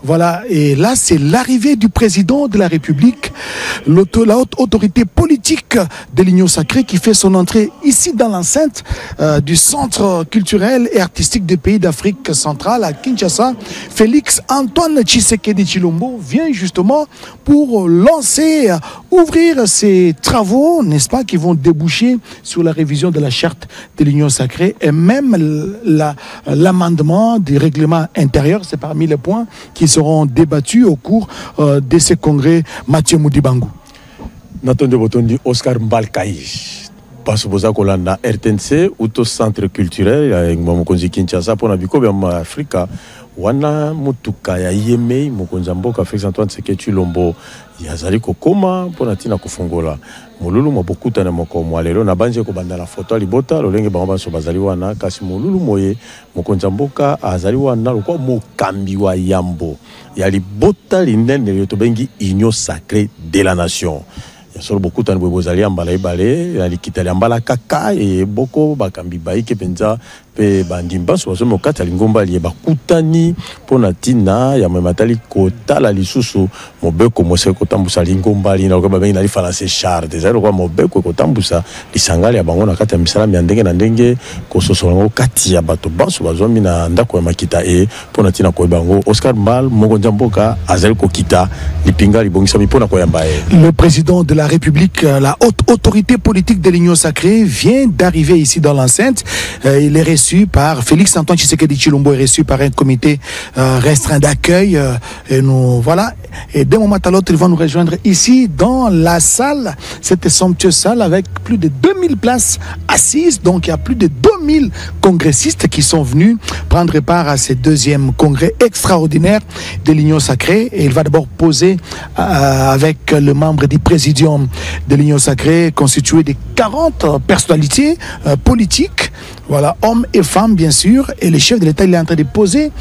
Voilà, et là c'est l'arrivée du président de la République, la haute autorité politique de l'Union Sacrée qui fait son entrée ici dans l'enceinte du centre culturel et artistique des pays d'Afrique centrale à Kinshasa. Félix Antoine Tshisekedi Tshilombo vient justement pour lancer, ouvrir ses travaux, n'est-ce pas, qui vont déboucher sur la révision de la charte de l'Union Sacrée et même l'amendement du règlement intérieur. C'est parmi les points qui seront débattus au cours de ce congrès. Mathieu Moudibangu. Natondo Botondi Oscar Mbalkaï. Passe boza kolanda RTNC ou centre culturel avec Mokonzi Kinshasa pour nabiko bien Afrika wana mutuka ya yeme Mokonzi mboka Félix Antoine Tshisekedi Tshilombo yazali kokoma pour natina kufungola mululu mabokuta na moko mwalelo na banje ko banda la photo libota lolenge bango banso bazali wana kasi mululu moye Mokonzi mboka azali wana lokwa mokambi wa yambo ya libota linene lyoto bengi Union Sacrée de la Nation. Il y a beaucoup de choses qui sont kaka et beaucoup bakambi baike penza pe bandimba so mo kata lingomba liye bakutani pona tina ya mematali kota la lisusu mobeko mose kotambusa lingomba lina ko babengi na li falancer char déjà ko mobeko kotambusa lisangali ya bango na kata misala ya ndenge na ndenge ko sosolango kati ya bato baso bazomi na ndako ya makita e pona tina ko bango Oscar Mal Mokonzi mboka azali ko kita lipinga libongisa mipona ko yamba e. Le président de la République, la haute autorité politique de l'Union Sacrée vient d'arriver ici dans l'enceinte. Il est reçu par Félix Antoine Tshisekedi Tshilombo, est reçu par un comité restreint d'accueil. Et nous voilà. Et d'un moment à l'autre, ils vont nous rejoindre ici dans la salle, cette somptueuse salle avec plus de 2000 places assises. Donc il y a plus de 2000 congressistes qui sont venus prendre part à ce deuxième congrès extraordinaire de l'Union Sacrée. Et il va d'abord poser avec le membre du présidium de l'Union Sacrée constitué de 40 personnalités politiques. Voilà, hommes et femmes bien sûr, et le chef de l'État il est en train de poser,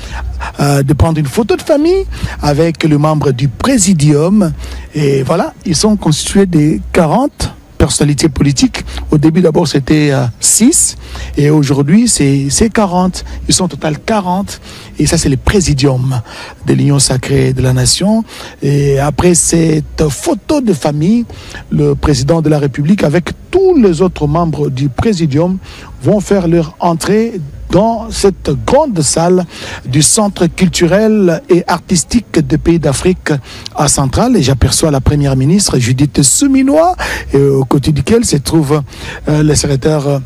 de prendre une photo de famille avec le membre du présidium. Et voilà, ils sont constitués de 40 personnalités politiques. Au début d'abord c'était 6 et aujourd'hui c'est 40. Ils sont au total 40 et ça c'est le présidium de l'Union Sacrée de la Nation. Et après cette photo de famille, le président de la République avec tous les autres membres du présidium vont faire leur entrée dans cette grande salle du centre culturel et artistique des pays d'Afrique centrale. Et j'aperçois la première ministre Judith Souminois, au côté duquel se trouve le secrétaire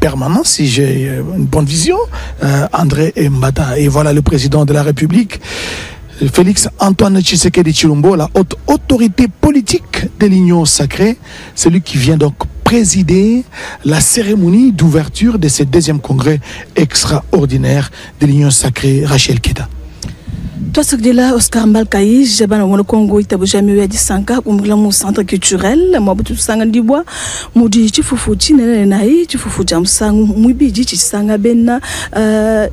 permanent, si j'ai une bonne vision, André Mbata. Et voilà le président de la République, Félix Antoine Tshisekedi Tshilombo, la haute autorité politique de l'Union Sacrée, celui qui vient donc présider la cérémonie d'ouverture de ce deuxième congrès extraordinaire de l'Union Sacrée. Rachel Keda. Toi, ce que là, Oscar Mbalkaï, j'ai ban au Congo, il t'a jamais eu à 10 ans, au centre culturel, moi, tout sang du bois, moudi, tu foufou, tu n'es tu foufou, jam sang, moubi, tu sang bena,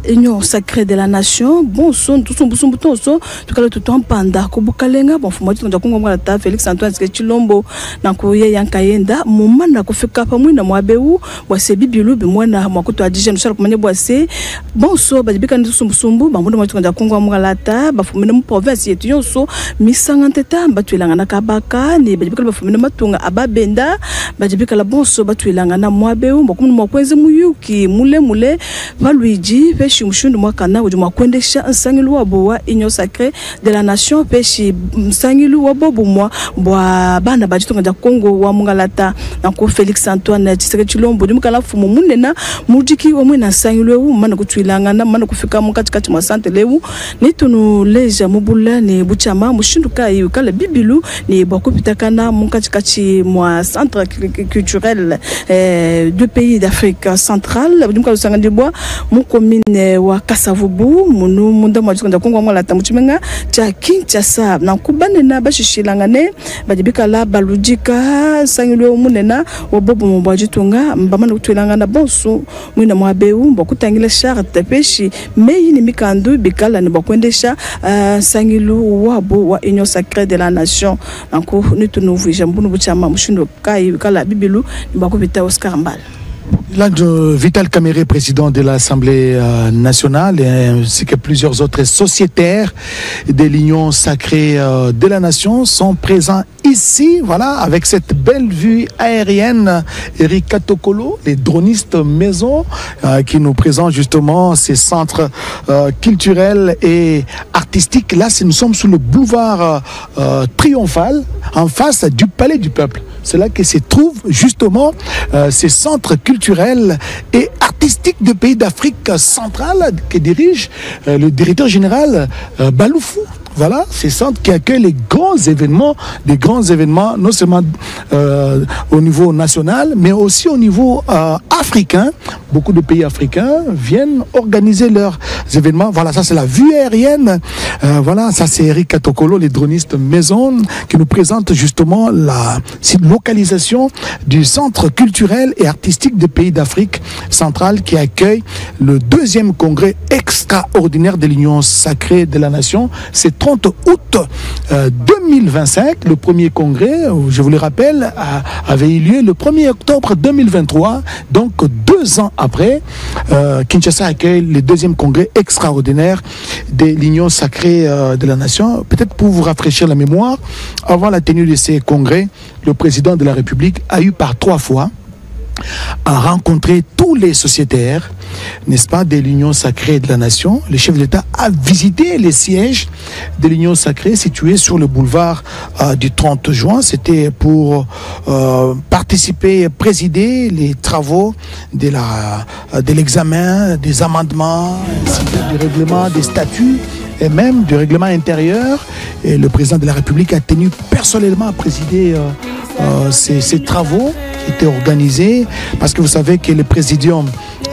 Union Sacrée de la Nation, bon son, tout son bouton, tout cas, tout en panda, kobukalenga, bon, faut moi, tu as Congo, la Félix Antoine Tshilombo, Nankoye Yankayenda, mon man, n'a fait capamou, n'a moi béou, moi, c'est bibilou, moi, n'a moi, tu as dit, je ne sais pas comment boisser, bon, so, bah, bikan de son sombo, bah, moi, tu as Congo, la bafumina mu province yetu yonso misanga nteta batwelanga na kabaka ne bajibikala bafumina matunga ababenda bajibikala bonso batwelanga na mwabeu mbokumu mwakwenze muyuki mule baluiji peshi mshundu mwakana uju mwakwendesha nsangilu wabo wa Union Sacrée de la Nation peshi nsangilu wabo bumwa bwa bana bajitonga ja Congo wa mungalata nako Félix Antoine Tshisekedi Tshilombo dimukala fumu munena mujiki omwe na nsangilu wu mana kutwelanga na mana kufika mukati mwa sante lewu nitunu leja mubula ni buchama mushinduka yukala bibilu ni bakupitakana mukati mwa centre culturel du pays d'Afrique centrale dumka lusanga ndibwa mu commune wa Kasavubu munu munda mwa jikonda Kongo mwa lata muchimenga cha Kinshasa na kubanena bashishilangane bajibikala balujika sangilwe munena wabobo mwa jitunga mbamana kutwelanga bonso mwina mwa beu bakutangile charte peshi meyi ni mikandu bikala ni bakwendesha sangilu wabo wa Union Sacrée de la Nation nako nitunuvu jambunu buchama mushindo kai kala bibilu ni bakubita Oscar Mbala. Là, Vital Kamerhe, président de l'Assemblée nationale, ainsi que plusieurs autres sociétaires de l'Union sacrée de la nation sont présents ici, voilà, avec cette belle vue aérienne. Eric Katokolo, les dronistes maison, qui nous présentent justement ces centres culturels et artistiques. Là, nous sommes sous le boulevard triomphal, en face du Palais du Peuple. C'est là que se trouvent justement ces centres culturels et artistiques de pays d'Afrique centrale que dirige le directeur général Baloufou. Voilà, ces centres qui accueillent les grands événements, non seulement au niveau national, mais aussi au niveau africain. Beaucoup de pays africains viennent organiser leurs événements. Voilà, ça c'est la vue aérienne. Voilà, ça c'est Eric Katokolo, les dronistes maison, qui nous présente justement la localisation du centre culturel et artistique des pays d'Afrique centrale qui accueille le 2e congrès extraordinaire de l'Union sacrée de la nation. C'est 30 août 2025. Le premier congrès, je vous le rappelle, avait eu lieu le 1er octobre 2023. Donc 2 ans après, Kinshasa accueille le 2e congrès extraordinaire de l'Union sacrée de la nation. Peut-être pour vous rafraîchir la mémoire, avant la tenue de ces congrès, le président de la République a eu par 3 fois à rencontrer tous les sociétaires, n'est-ce pas, de l'Union sacrée de la nation. Le chef d'État a visité les sièges de l'Union sacrée situés sur le boulevard du 30 juin. C'était pour participer, présider les travaux de l'examen des amendements, ainsi que du règlement des statuts et même du règlement intérieur. Et le président de la République a tenu personnellement à présider ces travaux qui étaient organisés, parce que vous savez que le présidium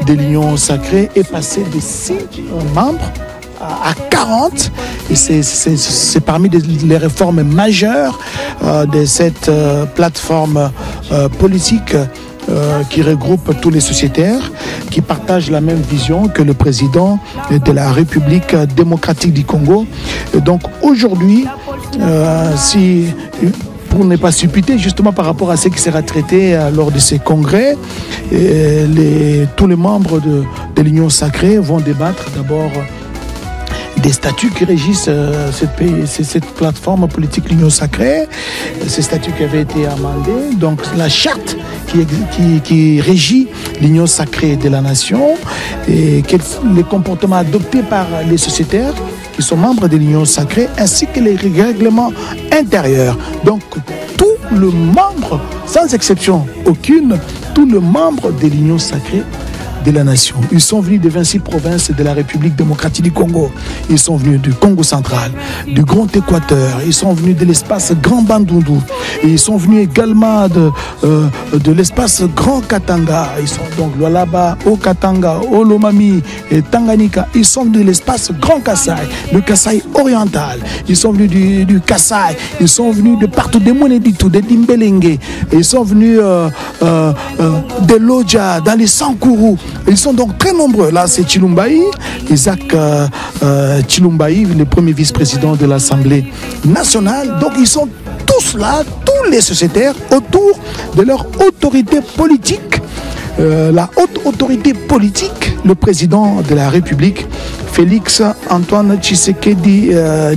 de l'Union sacrée est passé de 6 membres à 40, et c'est parmi les réformes majeures de cette plateforme politique qui regroupe tous les sociétaires qui partagent la même vision que le président de la République démocratique du Congo. Et donc aujourd'hui, pour ne pas supputer justement par rapport à ce qui sera traité lors de ces congrès, tous les membres de l'Union sacrée vont débattre d'abord des statuts qui régissent cette plateforme politique l'Union sacrée, ces statuts qui avaient été amendés, donc la charte qui régit l'Union sacrée de la nation, et les comportements adoptés par les sociétaires qui sont membres de l'Union sacrée, ainsi que les règlements intérieurs. Donc tout le membre, sans exception aucune, tout le membre de l'Union sacrée de la nation. Ils sont venus de 26 provinces de la République démocratique du Congo. Ils sont venus du Congo central, du Grand Équateur. Ils sont venus de l'espace Grand Bandundu. Et ils sont venus également de l'espace Grand Katanga. Ils sont donc Lualaba, au Katanga, au Lomami et Tanganyika. Ils sont de l'espace Grand Kassai, le Kassai oriental. Ils sont venus du Kassai. Ils sont venus de partout, des Moneditu, des Dimbelenge. Ils sont venus de Lodja, dans les Sankourou. Ils sont donc très nombreux. Là, c'est Chilumbaï, Isaac Chilumbaï, le premier vice-président de l'Assemblée nationale. Donc, ils sont tous là, tous les sociétaires, autour de leur autorité politique. La haute autorité politique, le président de la République, Félix Antoine Tshisekedi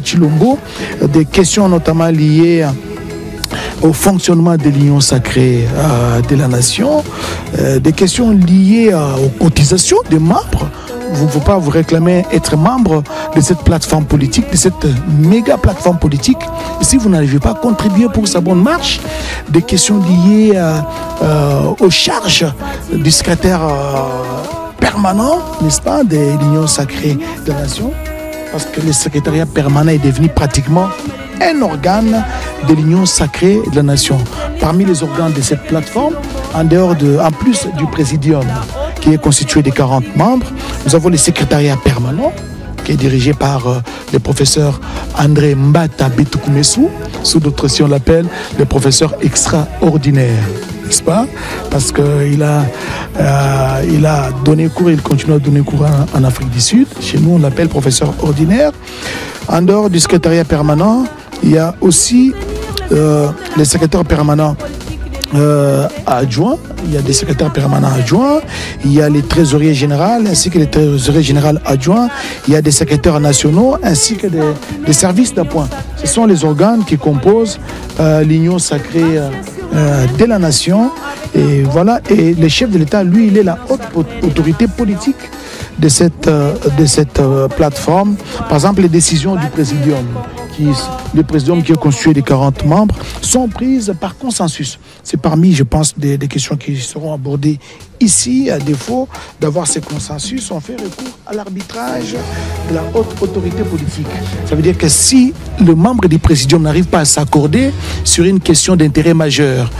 Tshilombo, des questions notamment liées au fonctionnement de l'Union sacrée de la nation, des questions liées aux cotisations des membres. Vous ne pouvez pas vous réclamer être membre de cette plateforme politique, de cette méga plateforme politique, si vous n'arrivez pas à contribuer pour sa bonne marche. Des questions liées aux charges du secrétaire permanent, n'est-ce pas, de l'Union sacrée de la nation, parce que le secrétariat permanent est devenu pratiquement un organe de l'Union sacrée de la nation. Parmi les organes de cette plateforme, en plus du présidium qui est constitué de 40 membres, nous avons le secrétariat permanent qui est dirigé par le professeur André Mbata Betukumesu. Sous d'autres si on l'appelle le professeur extraordinaire, n'est-ce pas? Parce qu'il a donné cours et il continue à donner cours en Afrique du Sud. Chez nous, on l'appelle professeur ordinaire. En dehors du secrétariat permanent, il y a aussi le secrétaire permanent adjoints, il y a des secrétaires permanents adjoints, il y a les trésoriers généraux ainsi que les trésoriers généraux adjoints, il y a des secrétaires nationaux ainsi que des services d'appoint. Ce sont les organes qui composent l'union sacrée de la nation. Et voilà, et le chef de l'État, lui, il est la haute autorité politique de cette plateforme. Par exemple, les décisions du présidium, le présidium qui est constitué de 40 membres, sont prises par consensus. C'est parmi, je pense, des questions qui seront abordées ici. À défaut d'avoir ces consensus, on fait recours à l'arbitrage de la haute autorité politique. Ça veut dire que si le membre du présidium n'arrive pas à s'accorder sur une question d'intérêt majeur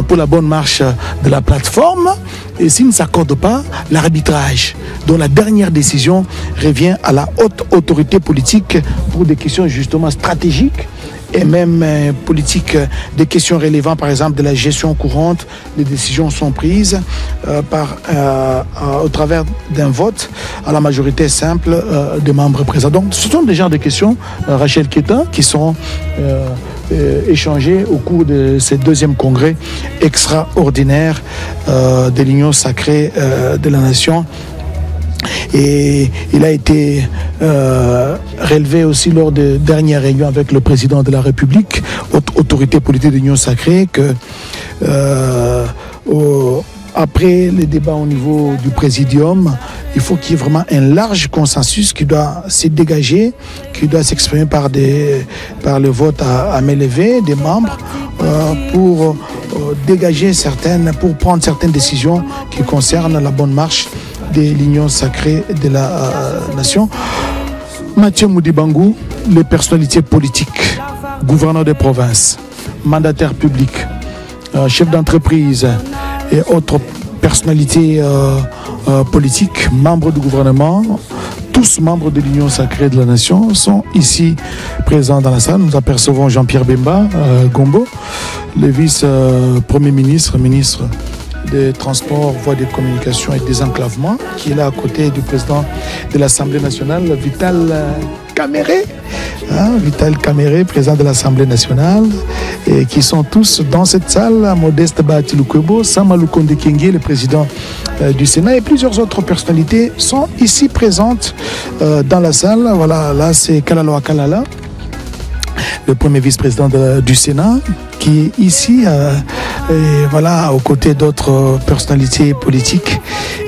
pour la bonne marche de la plateforme, et s'il ne s'accorde pas, l'arbitrage, dont la dernière décision revient à la haute autorité politique pour des questions justement stratégiques et même politiques, des questions relevant par exemple de la gestion courante. Les décisions sont prises au travers d'un vote à la majorité simple des membres présents. Donc ce sont des genres de questions, Rachel Keita, qui sont échangées au cours de ce deuxième congrès extraordinaire de l'Union sacrée de la nation. Et il a été relevé aussi lors de dernières réunions avec le président de la République, autorité politique de l'Union sacrée, que après les débats au niveau du présidium, il faut qu'il y ait vraiment un large consensus qui doit se dégager, qui doit s'exprimer par le vote à main levée des membres pour dégager pour prendre certaines décisions qui concernent la bonne marche de l'union sacrée de la nation. Mathieu Moudibangou, les personnalités politiques, gouverneurs des provinces, mandataires publics, chefs d'entreprise et autres personnalités politiques, membres du gouvernement, tous membres de l'Union sacrée de la nation sont ici présents dans la salle. Nous apercevons Jean-Pierre Bemba Gombo, le vice-premier ministre, ministre des Transports, Voies de Communication et Désenclavement, qui est là à côté du président de l'Assemblée nationale, Vital Kamere. Vital Kamere, président de l'Assemblée nationale, et qui sont tous dans cette salle. Modeste Batilukwebo, Samalou Konde Kenge, le président du Sénat, et plusieurs autres personnalités sont ici présentes dans la salle. Voilà, là c'est Kalaloa Kalala, le premier vice-président du Sénat, qui est ici, et voilà, aux côtés d'autres personnalités politiques.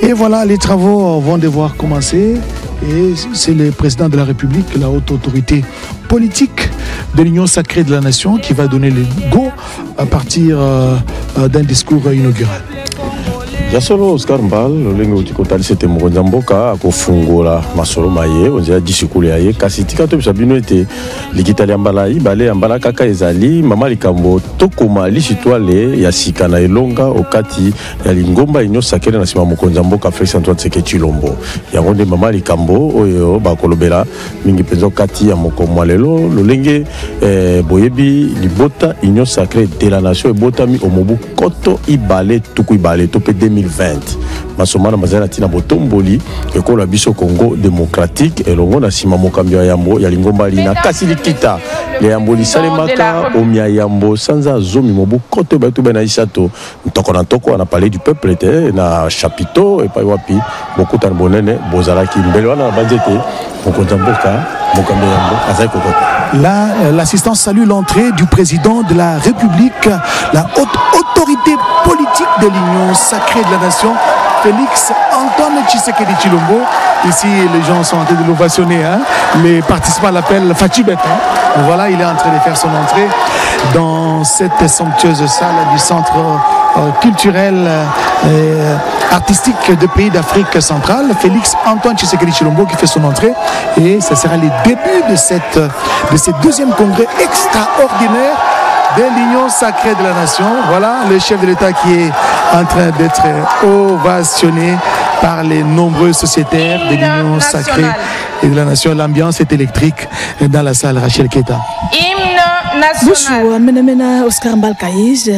Et voilà, les travaux vont devoir commencer. Et c'est le président de la République, la haute autorité politique de l'Union sacrée de la nation, qui va donner le go à partir d'un discours inaugural. Jasolo Oscar Mbal lolenge utikotali sete mokonza mboka akofungola masolo maye onzela disikule aye kasi tika to bisabino ete likitali ambala ibale ambala kaka ezali mama likambo tokoma lisitwale ya sika na elonga okati ya lingomba inyo sakere na sima mokonza mboka Félix Antoine Tshisekedi Tshilombo yango nde mama likambo oyo bakolobela mingi penzo kati ya mokomwa lelo lolenge boyebi libota inyo sacrée de la nation ebotami omobu koto ibale tuku ibale tope 2020 masomana mazana tina botomboli ekola biso Congo démocratique elongo na sima mokambi ya yambo ya lingomba lina kasi likita le yambo lisalemaka omia yambo sanza zomi mobu koto batu bena isato ntoko na ntoko na parler du peuple te na chapiteau et pas wapi bokuta bonene bozalaki mbele wana banzete mokonza mboka mokambi ya yambo azai kokota. Là, l'assistance salue l'entrée du président de la République, la haute autorité politique de l'Union sacrée de la nation, Félix Antoine Tshisekedi Tshilombo. Ici, les gens sont en train de l'ovationner. Les participants l'appellent Fatibet. Voilà, il est en train de faire son entrée dans cette somptueuse salle du centre culturel et artistique de pays d'Afrique centrale. Félix Antoine Tshisekedi Tshilombo qui fait son entrée. Et ce sera le début de ce deuxième congrès extraordinaire de l'Union sacrée de la nation. Voilà le chef de l'État qui est en train d'être ovationné par les nombreux sociétaires de l'Union sacrée et de la nation. L'ambiance est électrique dans la salle. Rachel Keita. Hymne national. Bonjour, Menemena Oscar Mbalkaïs,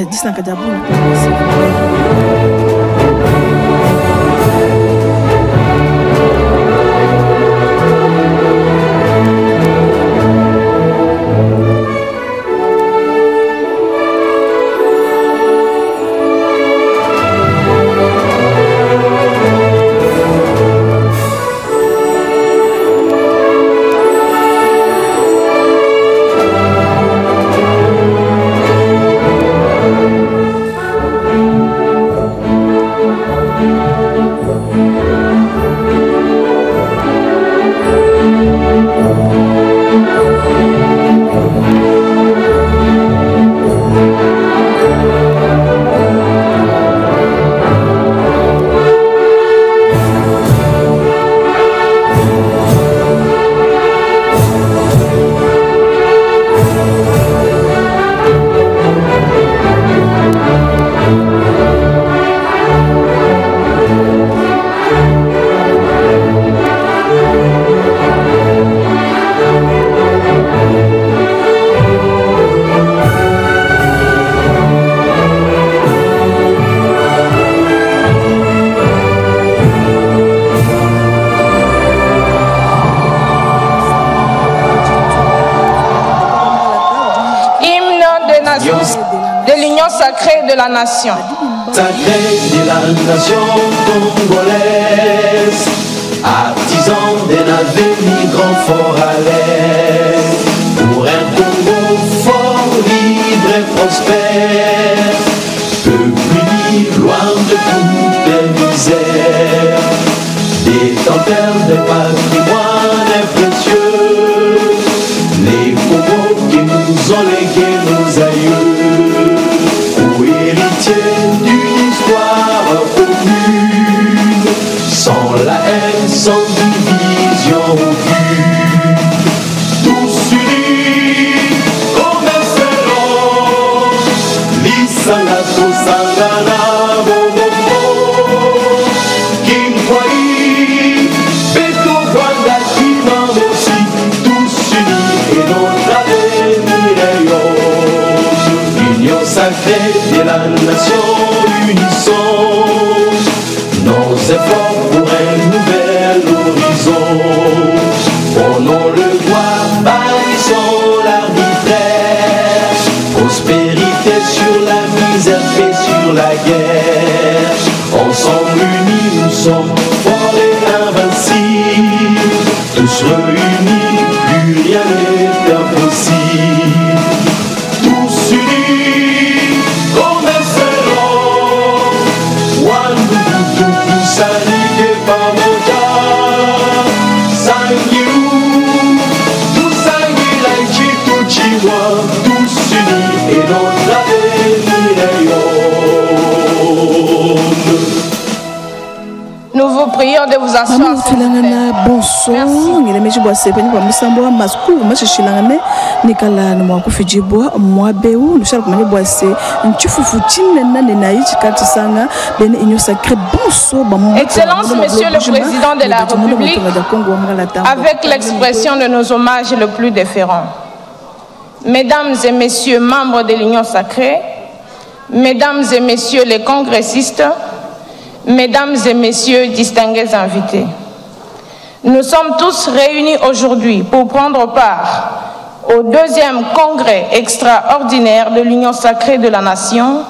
de l'Union sacrée de la nation. Sacrée de la nation congolaise, artisans d'un avenir grand fort à l'aise, pour un Congo fort, libre et prospère, peuple uni, loin de toute misère, détenteur de patrimoine précieux, les Congos qui nous ont légué nos aïeux, héritier d'une histoire commune, sans la haine, sans division aucune, tous unis comme un seul homme, l'Isanga Tosangana Bobobo, Kinkwai, Beto Wanda Kimamosi, tous unis et notre avenir est Union sacrée de la nation, unissons nos efforts pour un nouvel horizon. Prenons le droit, bannissons l'arbitraire, prospérité sur la misère, paix sur la guerre. Ensemble unis, nous sommes forts et invincibles, tous réunis, plus rien n'est impossible. Tous unis comme un seul homme, Wandudu Sanike Pamoja, Sangiu, tous sangi laïchi tout chiwa, tous unis et notre avenir est Nous vous prions de vous asseoir. Excellence, Monsieur le Président de la République, avec l'expression de nos hommages le plus déférents. Mesdames et Messieurs, membres de l'Union sacrée, Mesdames et Messieurs les congressistes, Mesdames et Messieurs, distingués invités, nous sommes tous réunis aujourd'hui pour prendre part au deuxième congrès extraordinaire de l'Union sacrée de la nation,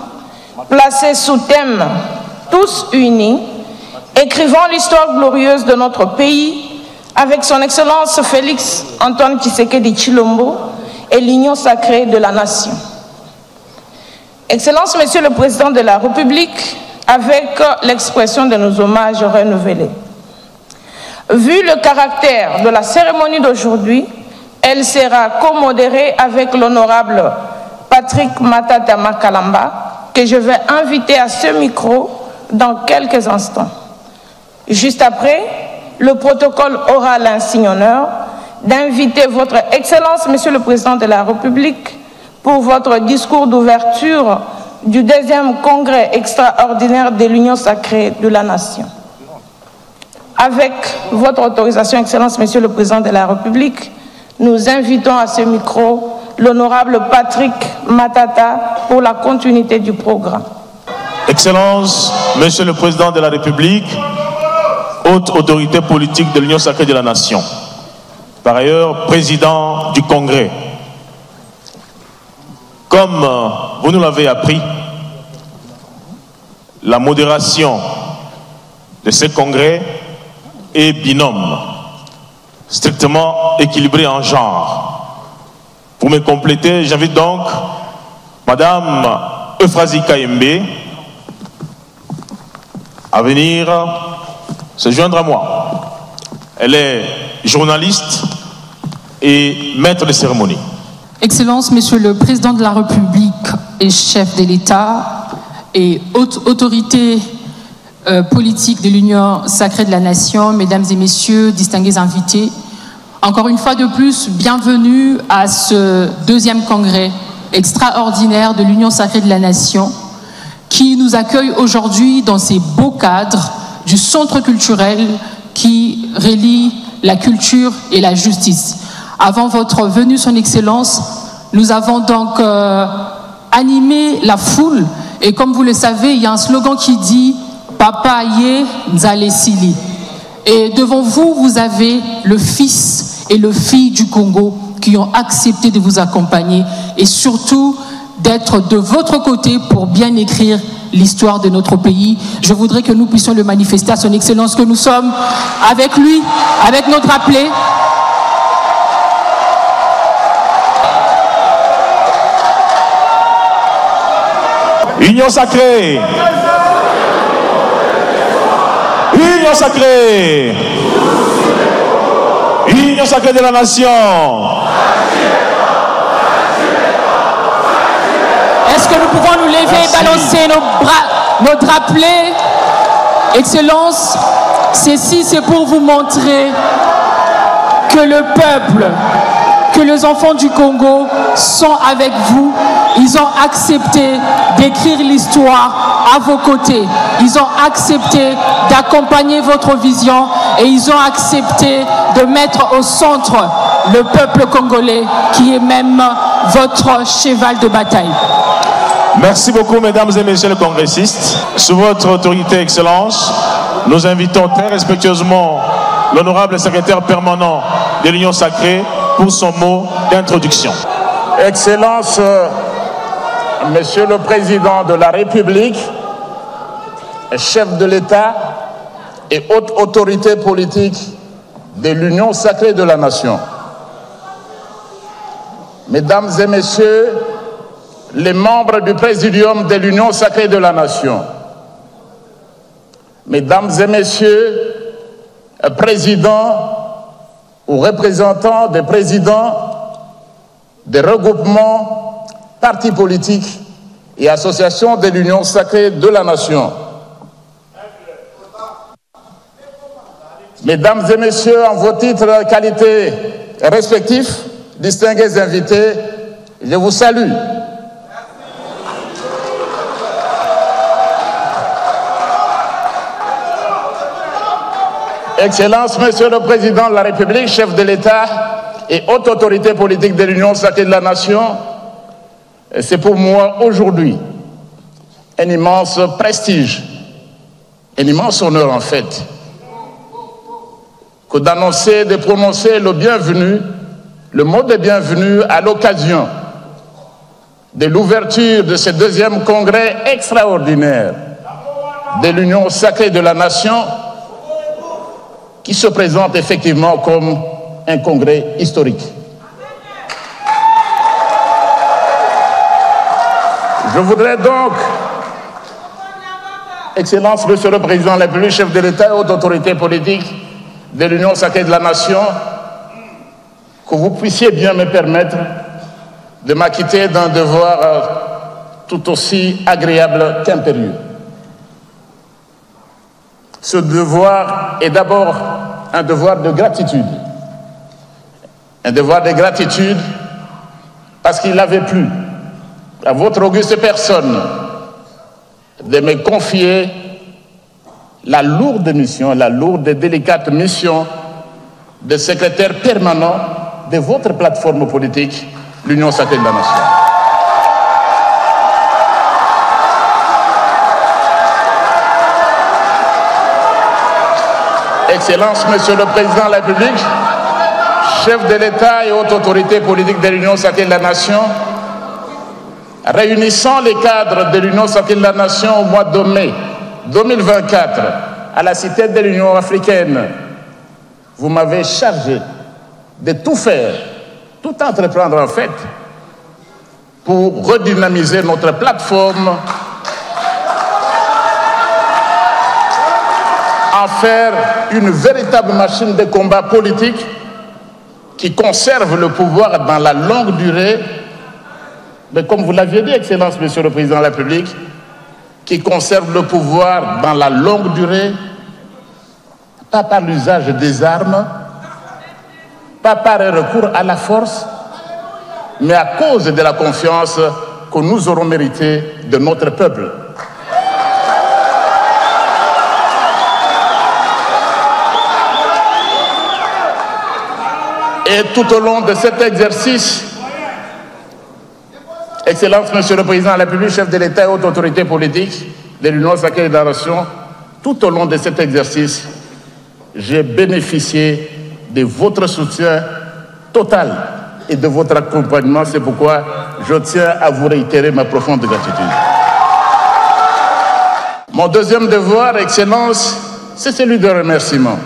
placé sous thème « Tous unis, écrivant l'histoire glorieuse de notre pays avec son Excellence Félix Antoine Tshisekedi Tshilombo et l'Union sacrée de la nation ». Excellence, Monsieur le Président de la République, avec l'expression de nos hommages renouvelés. Vu le caractère de la cérémonie d'aujourd'hui, elle sera co-modérée avec l'honorable Patrick Matata Makalamba, que je vais inviter à ce micro dans quelques instants. Juste après, le protocole aura l'insigne honneur d'inviter votre Excellence, Monsieur le Président de la République, pour votre discours d'ouverture du deuxième congrès extraordinaire de l'Union sacrée de la nation. Avec votre autorisation, Excellence, Monsieur le Président de la République, nous invitons à ce micro l'honorable Patrick Matata pour la continuité du programme. Excellence, Monsieur le Président de la République, haute autorité politique de l'Union sacrée de la nation, par ailleurs Président du Congrès. Comme vous nous l'avez appris, la modération de ce congrès est binôme, strictement équilibré en genre. Pour me compléter, j'invite donc Madame Euphrasie Kayembe à venir se joindre à moi. Elle est journaliste et maître de cérémonie. Excellence, Monsieur le Président de la République et chef de l'État et haute autorité politique de l'Union sacrée de la nation, Mesdames et Messieurs, distingués invités, encore une fois de plus, bienvenue à ce deuxième congrès extraordinaire de l'Union sacrée de la nation qui nous accueille aujourd'hui dans ces beaux cadres du centre culturel qui relie la culture et la justice. Avant votre venue, Son Excellence, nous avons donc animé la foule. Et comme vous le savez, il y a un slogan qui dit « Papa Ye Nzale Sili ». Et devant vous, vous avez le fils et le fille du Congo qui ont accepté de vous accompagner et surtout d'être de votre côté pour bien écrire l'histoire de notre pays. Je voudrais que nous puissions le manifester à son Excellence que nous sommes avec lui, avec notre appelé. Union sacrée. Union sacrée. Union sacrée de la nation. Est-ce que nous pouvons nous lever et balancer nos drapelets? Excellence, ceci c'est pour vous montrer que le peuple, que les enfants du Congo sont avec vous. Ils ont accepté d'écrire l'histoire à vos côtés. Ils ont accepté d'accompagner votre vision et ils ont accepté de mettre au centre le peuple congolais qui est même votre cheval de bataille. Merci beaucoup, mesdames et messieurs les congressistes. Sous votre autorité, Excellence, nous invitons très respectueusement l'honorable secrétaire permanent de l'Union sacrée pour son mot d'introduction. Excellence, Monsieur le Président de la République, chef de l'État et haute autorité politique de l'Union sacrée de la Nation. Mesdames et Messieurs, les membres du Présidium de l'Union sacrée de la Nation, Mesdames et Messieurs, présidents ou représentants des présidents des regroupements, partis politiques et associations de l'Union sacrée de la Nation. Mesdames et Messieurs, en vos titres et qualités respectifs, distingués invités, je vous salue. Excellence, Monsieur le Président de la République, chef de l'État et haute autorité politique de l'Union sacrée de la Nation, c'est pour moi aujourd'hui un immense prestige, un immense honneur en fait, que d'annoncer, de prononcer le bienvenu, le mot de bienvenue à l'occasion de l'ouverture de ce deuxième congrès extraordinaire de l'Union sacrée de la Nation, qui se présente effectivement comme un congrès historique. Je voudrais donc, Excellence, Monsieur le Président de la République, chef de l'État et haute autorité politique de l'Union sacrée de la Nation, que vous puissiez bien me permettre de m'acquitter d'un devoir tout aussi agréable qu'impérieux. Ce devoir est d'abord un devoir de gratitude. Un devoir de gratitude parce qu'il avait plu à votre auguste personne de me confier la lourde mission, la lourde et délicate mission de secrétaire permanent de votre plateforme politique, l'Union sacrée de la Nation. Excellence, Monsieur le Président de la République, chef de l'État et haute autorité politique de l'Union sacrée de la Nation, réunissant les cadres de l'Union sacrée de la Nation au mois de mai 2024 à la Cité de l'Union africaine, vous m'avez chargé de tout faire, tout entreprendre en fait, pour redynamiser notre plateforme, en faire une véritable machine de combat politique qui conserve le pouvoir dans la longue durée, mais comme vous l'aviez dit, Excellence, Monsieur le Président de la République, qui conserve le pouvoir dans la longue durée, pas par l'usage des armes, pas par un recours à la force, mais à cause de la confiance que nous aurons méritée de notre peuple. Et tout au long de cet exercice, Excellence, Monsieur le Président de la République, chef de l'État et haute autorité politique de l'Union sacrée de la Nation, tout au long de cet exercice, j'ai bénéficié de votre soutien total, et de votre accompagnement. C'est pourquoi je tiens à vous réitérer ma profonde gratitude. Mon deuxième devoir, Excellence, c'est celui de remerciement.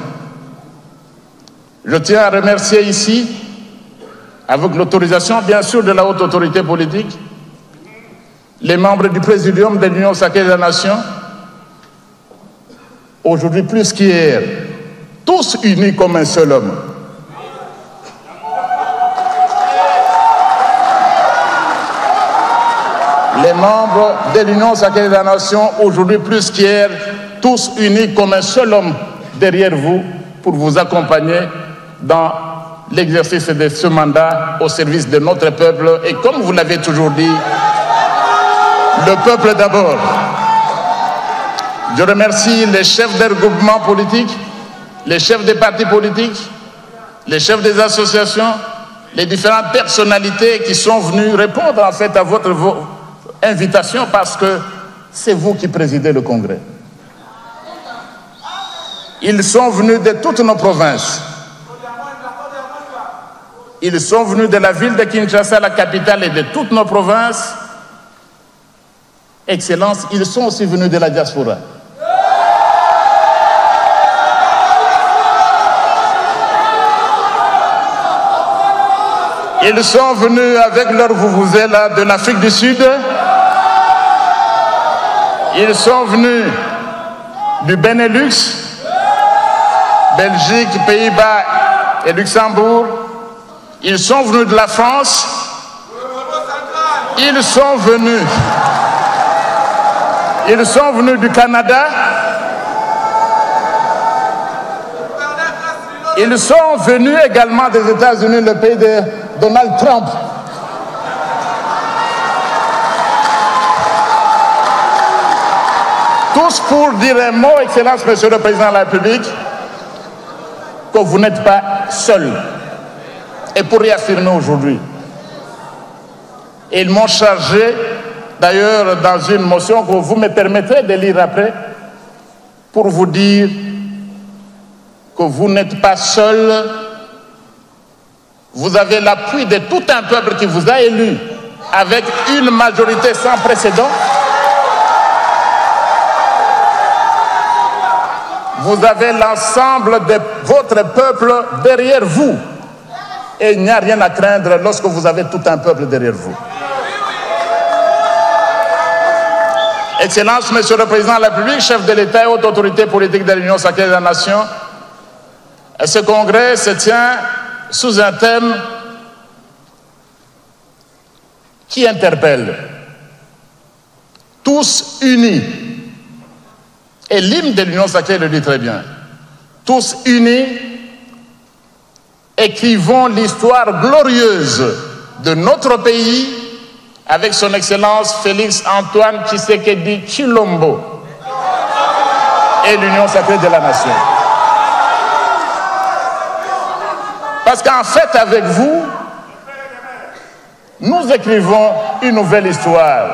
Je tiens à remercier ici, avec l'autorisation bien sûr de la haute autorité politique, les membres du Présidium de l'Union sacrée de la Nation, aujourd'hui plus qu'hier, tous unis comme un seul homme. Les membres de l'Union sacrée de la Nation, aujourd'hui plus qu'hier, tous unis comme un seul homme derrière vous pour vous accompagner dans l'exercice de ce mandat au service de notre peuple. Et comme vous l'avez toujours dit, le peuple d'abord. Je remercie les chefs des regroupements politiques, les chefs des partis politiques, les chefs des associations, les différentes personnalités qui sont venues répondre en fait à votre invitation parce que c'est vous qui présidez le Congrès. Ils sont venus de toutes nos provinces. Ils sont venus de la ville de Kinshasa, la capitale, et de toutes nos provinces. Excellence, ils sont aussi venus de la diaspora. Ils sont venus avec leur vuvuzela de l'Afrique du Sud. Ils sont venus du Benelux, Belgique, Pays-Bas et Luxembourg. Ils sont venus de la France. Ils sont venus du Canada. Ils sont venus également des États-Unis, le pays de Donald Trump. Tous pour dire un mot, Excellence, Monsieur le Président de la République, que vous n'êtes pas seul. Et pour réaffirmer aujourd'hui. Et ils m'ont chargé, d'ailleurs, dans une motion que vous me permettrez de lire après, pour vous dire que vous n'êtes pas seul. Vous avez l'appui de tout un peuple qui vous a élu avec une majorité sans précédent. Vous avez l'ensemble de votre peuple derrière vous. Et il n'y a rien à craindre lorsque vous avez tout un peuple derrière vous. Excellence, Monsieur le Président de la République, chef de l'État et haute autorité politique de l'Union sacrée de la Nation, ce congrès se tient sous un thème qui interpelle. Tous unis. Et l'hymne de l'Union sacrée le dit très bien. Tous unis, écrivons l'histoire glorieuse de notre pays avec son Excellence Félix Antoine Tshisekedi Tshilombo et l'Union sacrée de la Nation. Parce qu'en fait, avec vous, nous écrivons une nouvelle histoire.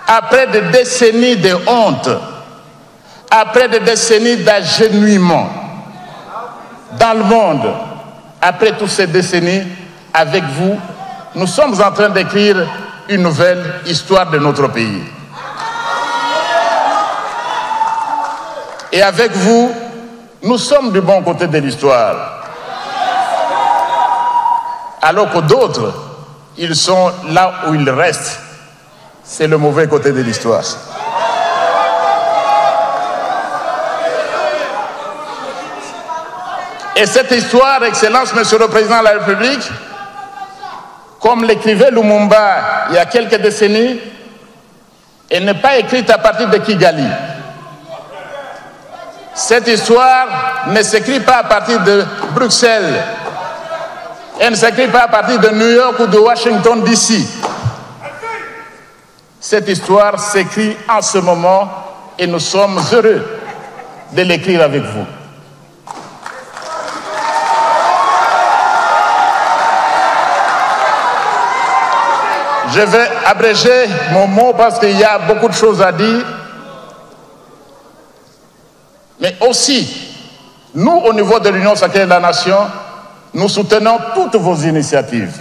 Après des décennies de honte, après des décennies d'agenouillement dans le monde, après toutes ces décennies, avec vous, nous sommes en train d'écrire une nouvelle histoire de notre pays. Et avec vous, nous sommes du bon côté de l'histoire. Alors que d'autres, ils sont là où ils restent. C'est le mauvais côté de l'histoire. Et cette histoire, Excellence, Monsieur le Président de la République, comme l'écrivait Lumumba il y a quelques décennies, elle n'est pas écrite à partir de Kigali. Cette histoire ne s'écrit pas à partir de Bruxelles. Elle ne s'écrit pas à partir de New York ou de Washington, D.C. Cette histoire s'écrit en ce moment et nous sommes heureux de l'écrire avec vous. Je vais abréger mon mot parce qu'il y a beaucoup de choses à dire. Mais aussi, nous, au niveau de l'Union sacrée de la Nation, nous soutenons toutes vos initiatives.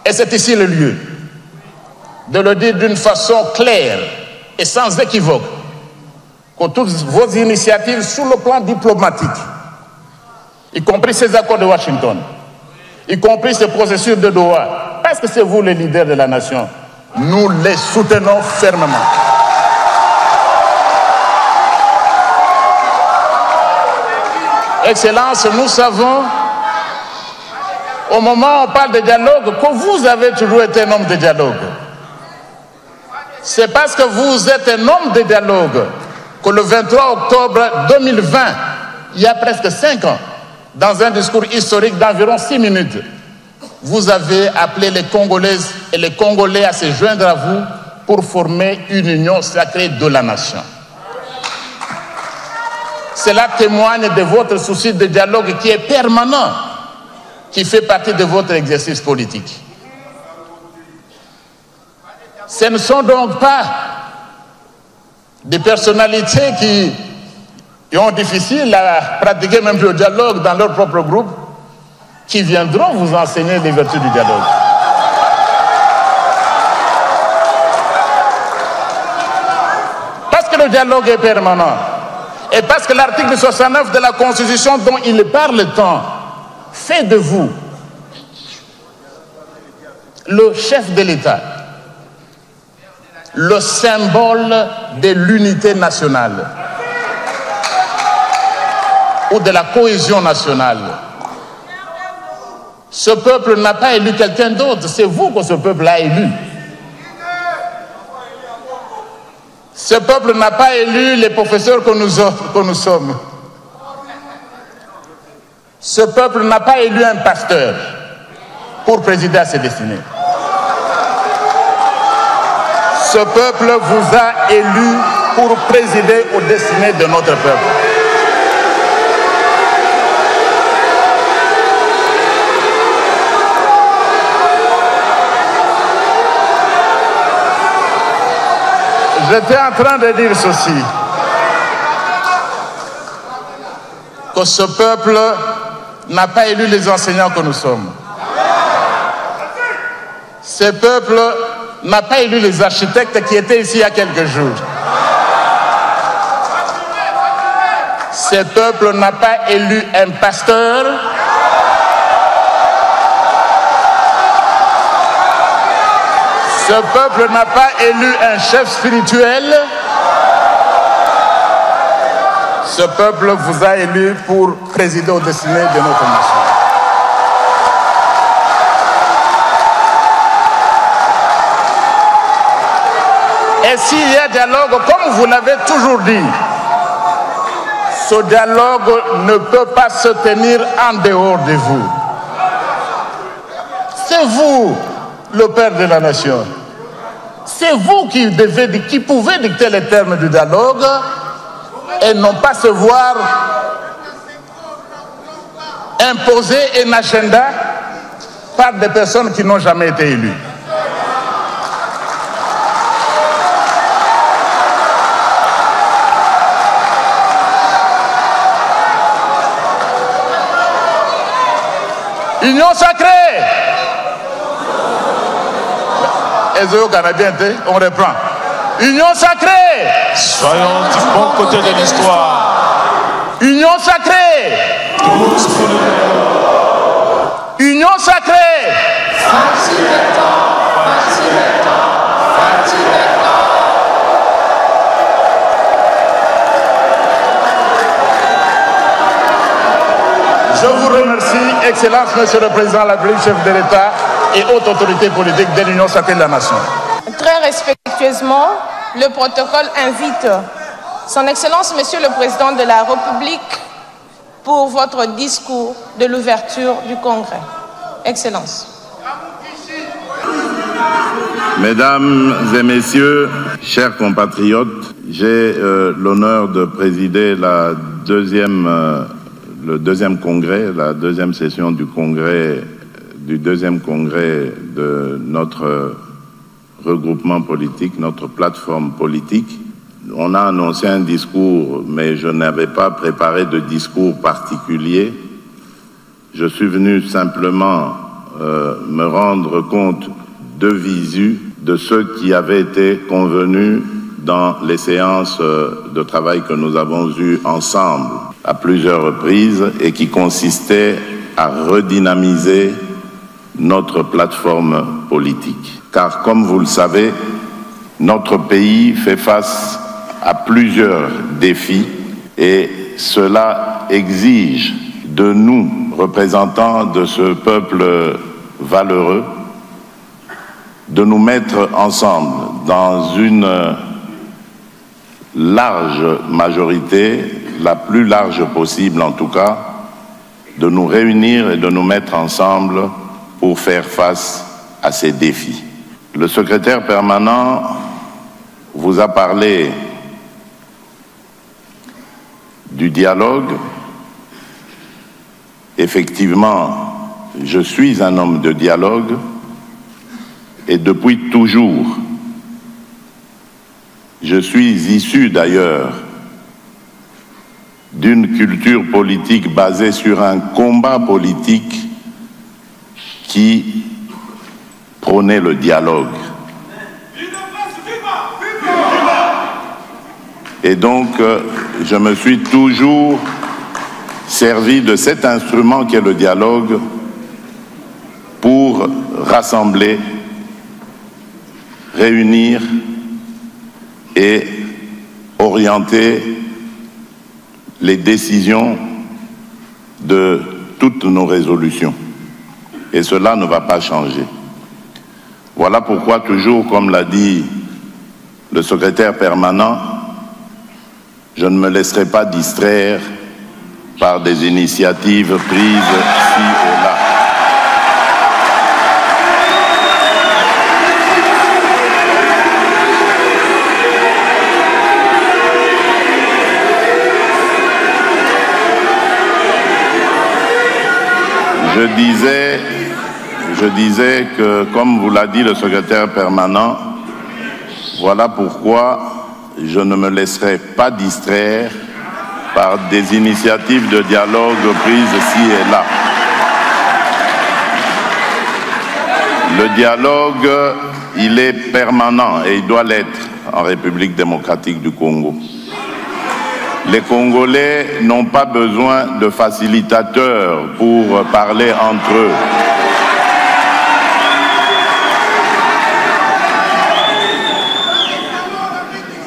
Et c'est ici le lieu de le dire d'une façon claire et sans équivoque que toutes vos initiatives sur le plan diplomatique, y compris ces accords de Washington, y compris ce processus de Doha, parce que c'est vous les leaders de la nation, nous les soutenons fermement. Excellence, nous savons, au moment où on parle de dialogue, que vous avez toujours été un homme de dialogue. C'est parce que vous êtes un homme de dialogue que le 23 octobre 2020, il y a presque 5 ans, dans un discours historique d'environ 6 minutes, vous avez appelé les Congolaises et les Congolais à se joindre à vous pour former une union sacrée de la nation. Cela témoigne de votre souci de dialogue qui est permanent, qui fait partie de votre exercice politique. Ce ne sont donc pas des personnalités qui ont difficile à pratiquer même le dialogue dans leur propre groupe qui viendront vous enseigner les vertus du dialogue. Parce que le dialogue est permanent et parce que l'article 69 de la Constitution dont il parle tant fait de vous le chef de l'État, le symbole de l'unité nationale ou de la cohésion nationale. Ce peuple n'a pas élu quelqu'un d'autre, c'est vous que ce peuple a élu. Ce peuple n'a pas élu les professeurs que nous sommes. Ce peuple n'a pas élu un pasteur pour présider à ses destinées. Ce peuple vous a élu pour présider aux destinées de notre peuple. J'étais en train de dire ceci, que ce peuple n'a pas élu les enseignants que nous sommes. Ce peuple n'a pas élu les architectes qui étaient ici il y a quelques jours. Ce peuple n'a pas élu un pasteur. Ce peuple n'a pas élu un chef spirituel. Ce peuple vous a élu pour présider aux destinées de notre nation. Et s'il y a dialogue, comme vous l'avez toujours dit, ce dialogue ne peut pas se tenir en dehors de vous. C'est vous, le père de la nation. C'est vous qui pouvez dicter les termes du dialogue et non pas se voir imposer un agenda par des personnes qui n'ont jamais été élues. Union sacrée. On reprend. Union sacrée. Soyons du bon côté de l'histoire. Union sacrée. Union sacrée. Je vous remercie, Excellence, Monsieur le Président de la République, chef de l'État et haute autorité politique de l'Union sacrée de la Nation. Très respectueusement, le protocole invite Son Excellence, Monsieur le Président de la République, pour votre discours de l'ouverture du Congrès. Excellence. Mesdames et Messieurs, chers compatriotes, j'ai l'honneur de présider le deuxième congrès, la deuxième session du deuxième congrès de notre regroupement politique, notre plateforme politique. On a annoncé un discours, mais je n'avais pas préparé de discours particulier. Je suis venu simplement me rendre compte de visu de ce qui avait été convenu dans les séances de travail que nous avons eues ensemble à plusieurs reprises et qui consistait à redynamiser notre plateforme politique. Car comme vous le savez, notre pays fait face à plusieurs défis et cela exige de nous, représentants de ce peuple valeureux, de nous mettre ensemble dans une large majorité, la plus large possible en tout cas, de nous réunir et de nous mettre ensemble pour faire face à ces défis. Le secrétaire permanent vous a parlé du dialogue. Effectivement, je suis un homme de dialogue et depuis toujours, je suis issu d'ailleurs d'une culture politique basée sur un combat politique qui prônait le dialogue. Et donc, je me suis toujours servi de cet instrument qu'est le dialogue pour rassembler, réunir et orienter les décisions de toutes nos résolutions. Et cela ne va pas changer. Voilà pourquoi toujours, comme l'a dit le secrétaire permanent, je ne me laisserai pas distraire par des initiatives prises ci ou là. Je disais que, comme vous l'a dit le secrétaire permanent, voilà pourquoi je ne me laisserai pas distraire par des initiatives de dialogue prises ci et là. Le dialogue, il est permanent et il doit l'être en République démocratique du Congo. Les Congolais n'ont pas besoin de facilitateurs pour parler entre eux.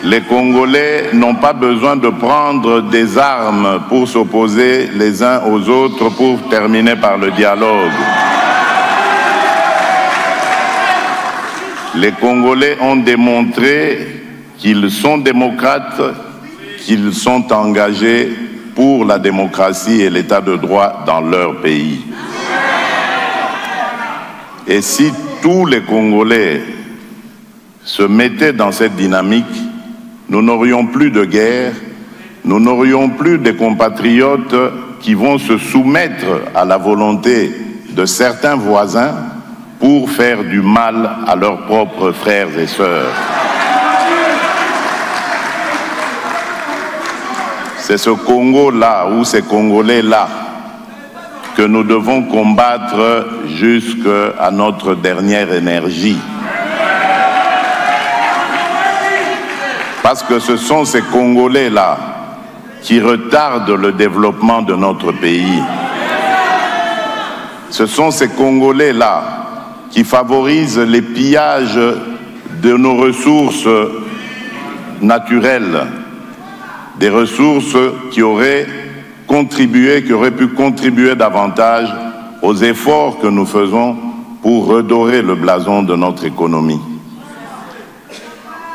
Les Congolais n'ont pas besoin de prendre des armes pour s'opposer les uns aux autres pour terminer par le dialogue. Les Congolais ont démontré qu'ils sont démocrates, qu'ils sont engagés pour la démocratie et l'état de droit dans leur pays. Et si tous les Congolais se mettaient dans cette dynamique, nous n'aurions plus de guerre, nous n'aurions plus des compatriotes qui vont se soumettre à la volonté de certains voisins pour faire du mal à leurs propres frères et sœurs. C'est ce Congo-là, ou ces Congolais-là, que nous devons combattre jusqu'à notre dernière énergie. Parce que ce sont ces Congolais-là qui retardent le développement de notre pays. Ce sont ces Congolais-là qui favorisent les pillages de nos ressources naturelles, des ressources qui auraient pu contribuer davantage aux efforts que nous faisons pour redorer le blason de notre économie.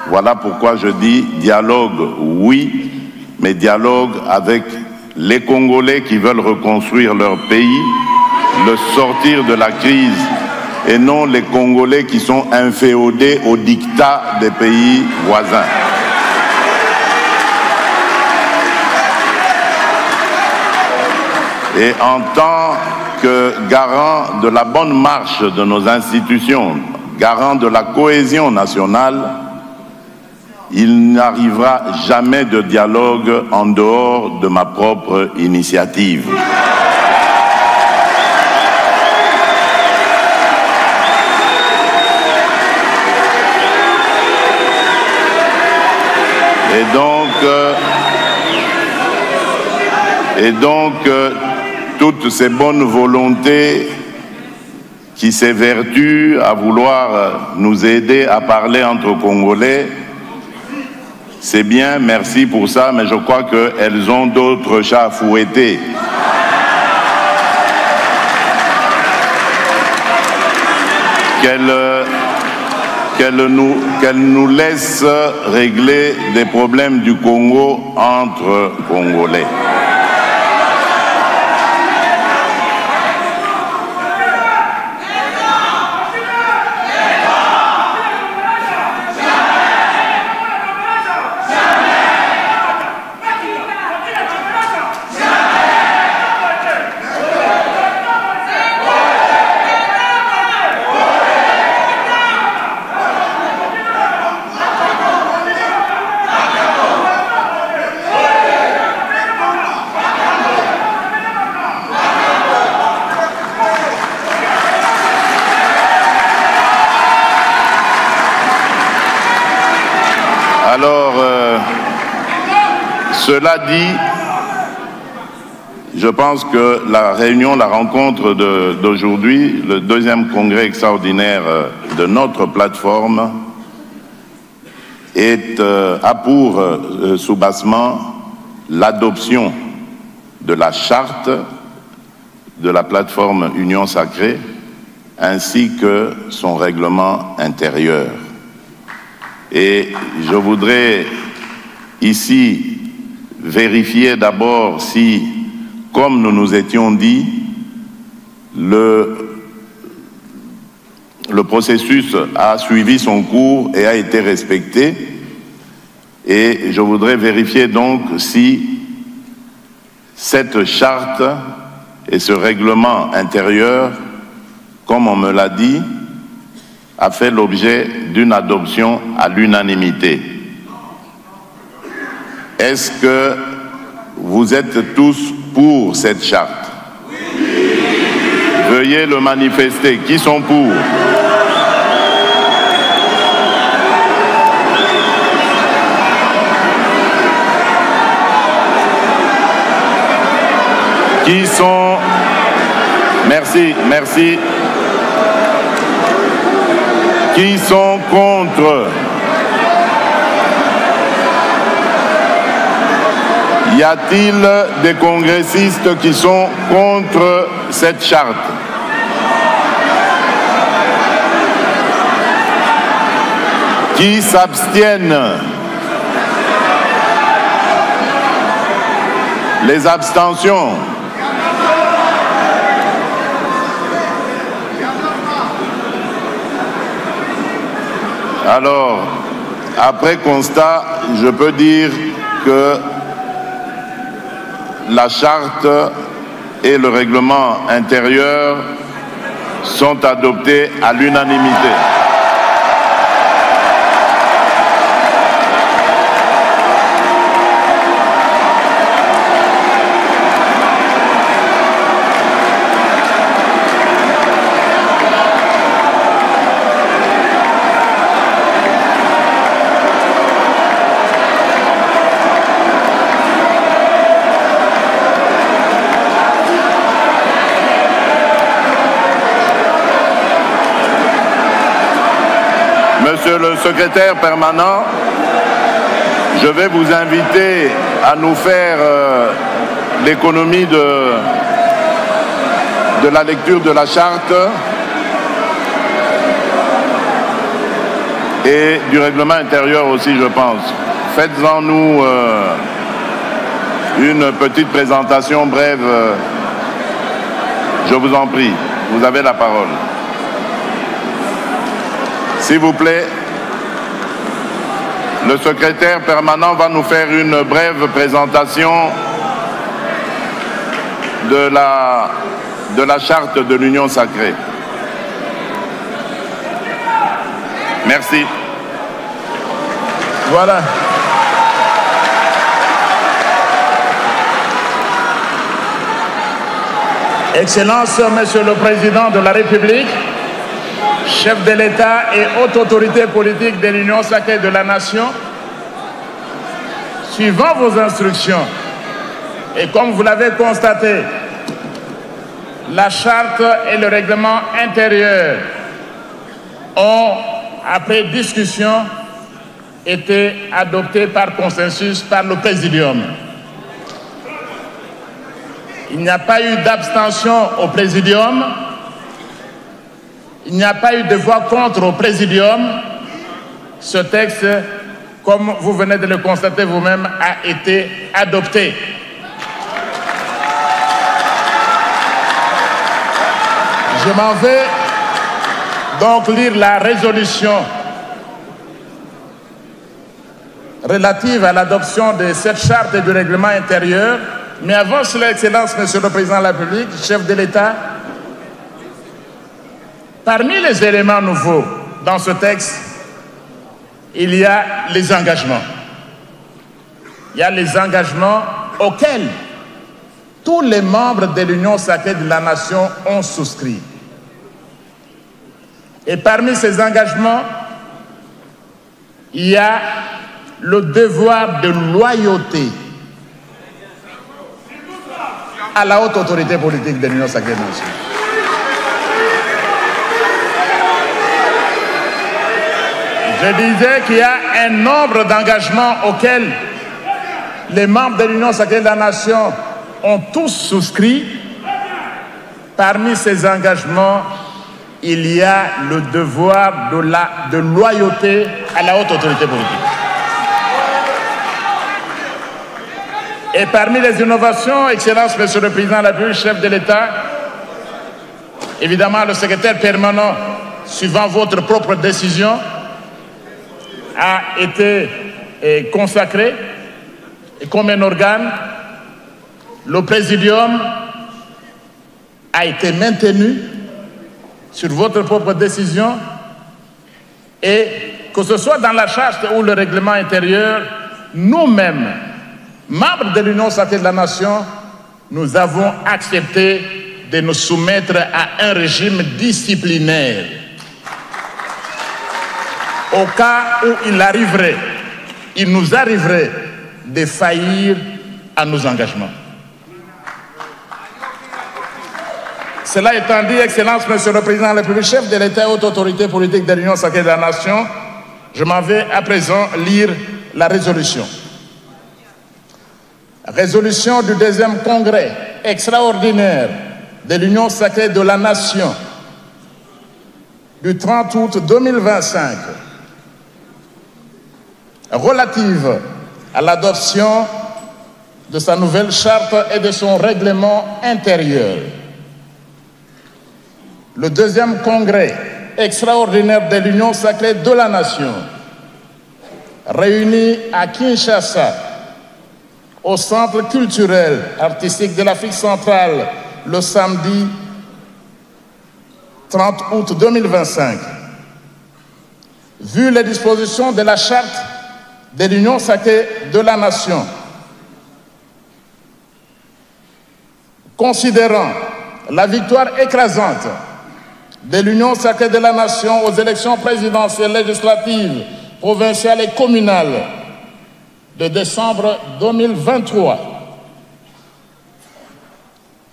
Voilà pourquoi je dis dialogue, oui, mais dialogue avec les Congolais qui veulent reconstruire leur pays, le sortir de la crise, et non les Congolais qui sont inféodés au diktat des pays voisins. Et en tant que garant de la bonne marche de nos institutions, garant de la cohésion nationale, il n'arrivera jamais de dialogue en dehors de ma propre initiative. Et donc, toutes ces bonnes volontés qui s'évertuent à vouloir nous aider à parler entre Congolais, c'est bien, merci pour ça, mais je crois qu'elles ont d'autres chats à fouetter. Qu'elles nous laissent régler des problèmes du Congo entre Congolais. Alors, cela dit, je pense que la rencontre d'aujourd'hui, le deuxième congrès extraordinaire de notre plateforme, a pour soubassement l'adoption de la charte de la plateforme Union Sacrée, ainsi que son règlement intérieur. Et je voudrais ici vérifier d'abord si, comme nous nous étions dit, le processus a suivi son cours et a été respecté. Et je voudrais vérifier donc si cette charte et ce règlement intérieur, comme on me l'a dit, a fait l'objet d'une adoption à l'unanimité. Est-ce que vous êtes tous pour cette charte? Oui. Veuillez le manifester. Qui sont pour? Qui sont... Merci, merci. Qui sont contre? Y a-t-il des congressistes qui sont contre cette charte? Qui s'abstiennent? Les abstentions? Alors, après constat, je peux dire que la charte et le règlement intérieur sont adoptés à l'unanimité. Monsieur le secrétaire permanent, je vais vous inviter à nous faire l'économie de la lecture de la charte et du règlement intérieur aussi, je pense. Faites-en nous une petite présentation brève, je vous en prie. Vous avez la parole. S'il vous plaît, le secrétaire permanent va nous faire une brève présentation de la charte de l'Union Sacrée. Merci. Voilà. Excellence, Monsieur le Président de la République, chef de l'État et haute autorité politique de l'Union Sacrée de la Nation, suivant vos instructions, et comme vous l'avez constaté, la charte et le règlement intérieur ont, après discussion, été adoptés par consensus par le Présidium. Il n'y a pas eu d'abstention au Présidium, il n'y a pas eu de voix contre au Présidium. Ce texte, comme vous venez de le constater vous-même, a été adopté. Je m'en vais donc lire la résolution relative à l'adoption de cette charte et du règlement intérieur. Mais avant cela, Excellence, Monsieur le Président de la République, chef de l'État, parmi les éléments nouveaux dans ce texte, il y a les engagements. Il y a les engagements auxquels tous les membres de l'Union sacrée de la Nation ont souscrit. Et parmi ces engagements, il y a le devoir de loyauté à la haute autorité politique de l'Union sacrée de la Nation. Je disais qu'il y a un nombre d'engagements auxquels les membres de l'Union sacrée de la Nation ont tous souscrit. Parmi ces engagements, il y a le devoir de loyauté à la haute autorité politique. Et parmi les innovations, Excellence, Monsieur le Président de la République, chef de l'État, évidemment, le secrétaire permanent, suivant votre propre décision, a été consacré comme un organe. Le Présidium a été maintenu sur votre propre décision, et que ce soit dans la charte ou le règlement intérieur, nous-mêmes, membres de l'Union sacrée de la Nation, nous avons accepté de nous soumettre à un régime disciplinaire au cas où il nous arriverait de faillir à nos engagements. Cela étant dit, Excellence, Monsieur le Président de la République, chef de l'État et haute autorité politique de l'Union sacrée de la Nation, je m'en vais à présent lire la résolution. Résolution du deuxième congrès extraordinaire de l'Union sacrée de la Nation du 30 août 2025 relative à l'adoption de sa nouvelle charte et de son règlement intérieur. Le deuxième congrès extraordinaire de l'Union sacrée de la Nation, réuni à Kinshasa, au Centre culturel artistique de l'Afrique centrale, le samedi 30 août 2025. Vu les dispositions de la charte de l'Union sacrée de la Nation, considérant la victoire écrasante de l'Union sacrée de la Nation aux élections présidentielles, législatives, provinciales et communales de décembre 2023,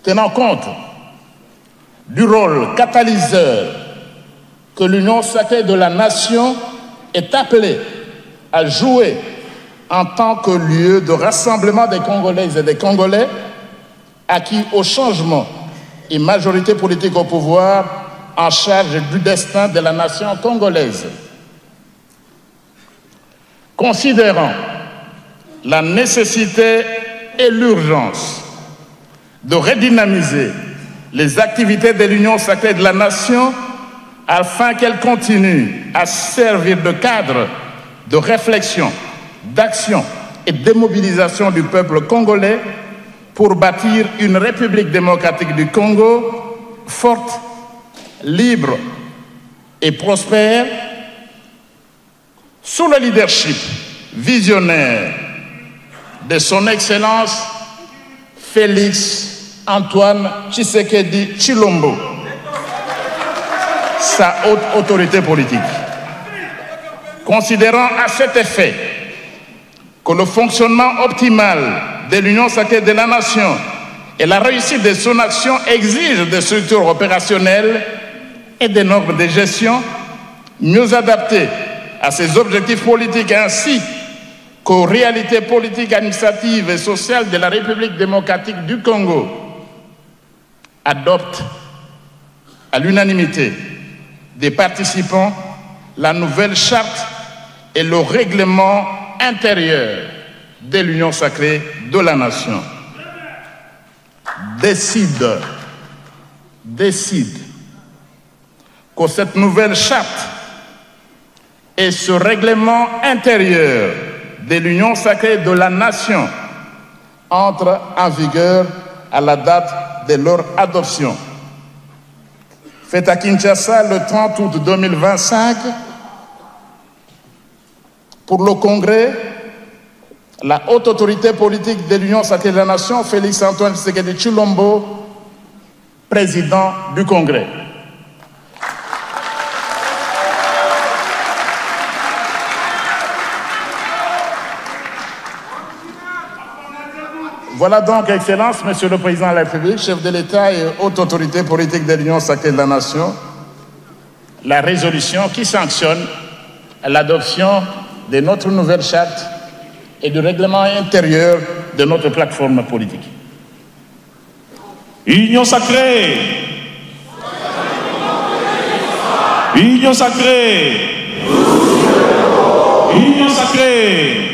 tenant compte du rôle catalyseur que l'Union sacrée de la Nation est appelée à jouer en tant que lieu de rassemblement des Congolaises et des Congolais acquis au changement et majorité politique au pouvoir en charge du destin de la nation congolaise. Considérant la nécessité et l'urgence de redynamiser les activités de l'Union sacrée de la Nation afin qu'elle continue à servir de cadre de réflexion, d'action et de mobilisation du peuple congolais pour bâtir une République démocratique du Congo forte, libre et prospère sous le leadership visionnaire de son Excellence Félix Antoine Tshisekedi Tshilombo, sa haute autorité politique. Considérant à cet effet que le fonctionnement optimal de l'Union sacrée de la Nation et la réussite de son action exigent des structures opérationnelles et des normes de gestion mieux adaptées à ses objectifs politiques ainsi qu'aux réalités politiques, administratives et sociales de la République démocratique du Congo, adopte à l'unanimité des participants la nouvelle charte et le règlement intérieur de l'Union sacrée de la Nation. Décide que cette nouvelle charte et ce règlement intérieur de l'Union sacrée de la Nation entrent en vigueur à la date de leur adoption. Fait à Kinshasa le 30 août 2025, pour le Congrès, la haute autorité politique de l'Union sacrée de la Nation, Félix Antoine Tshisekedi Tshilombo, président du Congrès. Voilà donc, Excellence, Monsieur le Président de la République, chef de l'État et haute autorité politique de l'Union sacrée de la Nation, la résolution qui sanctionne l'adoption de notre nouvelle charte et du règlement intérieur de notre plateforme politique. Union sacrée. Union sacrée. Union sacrée.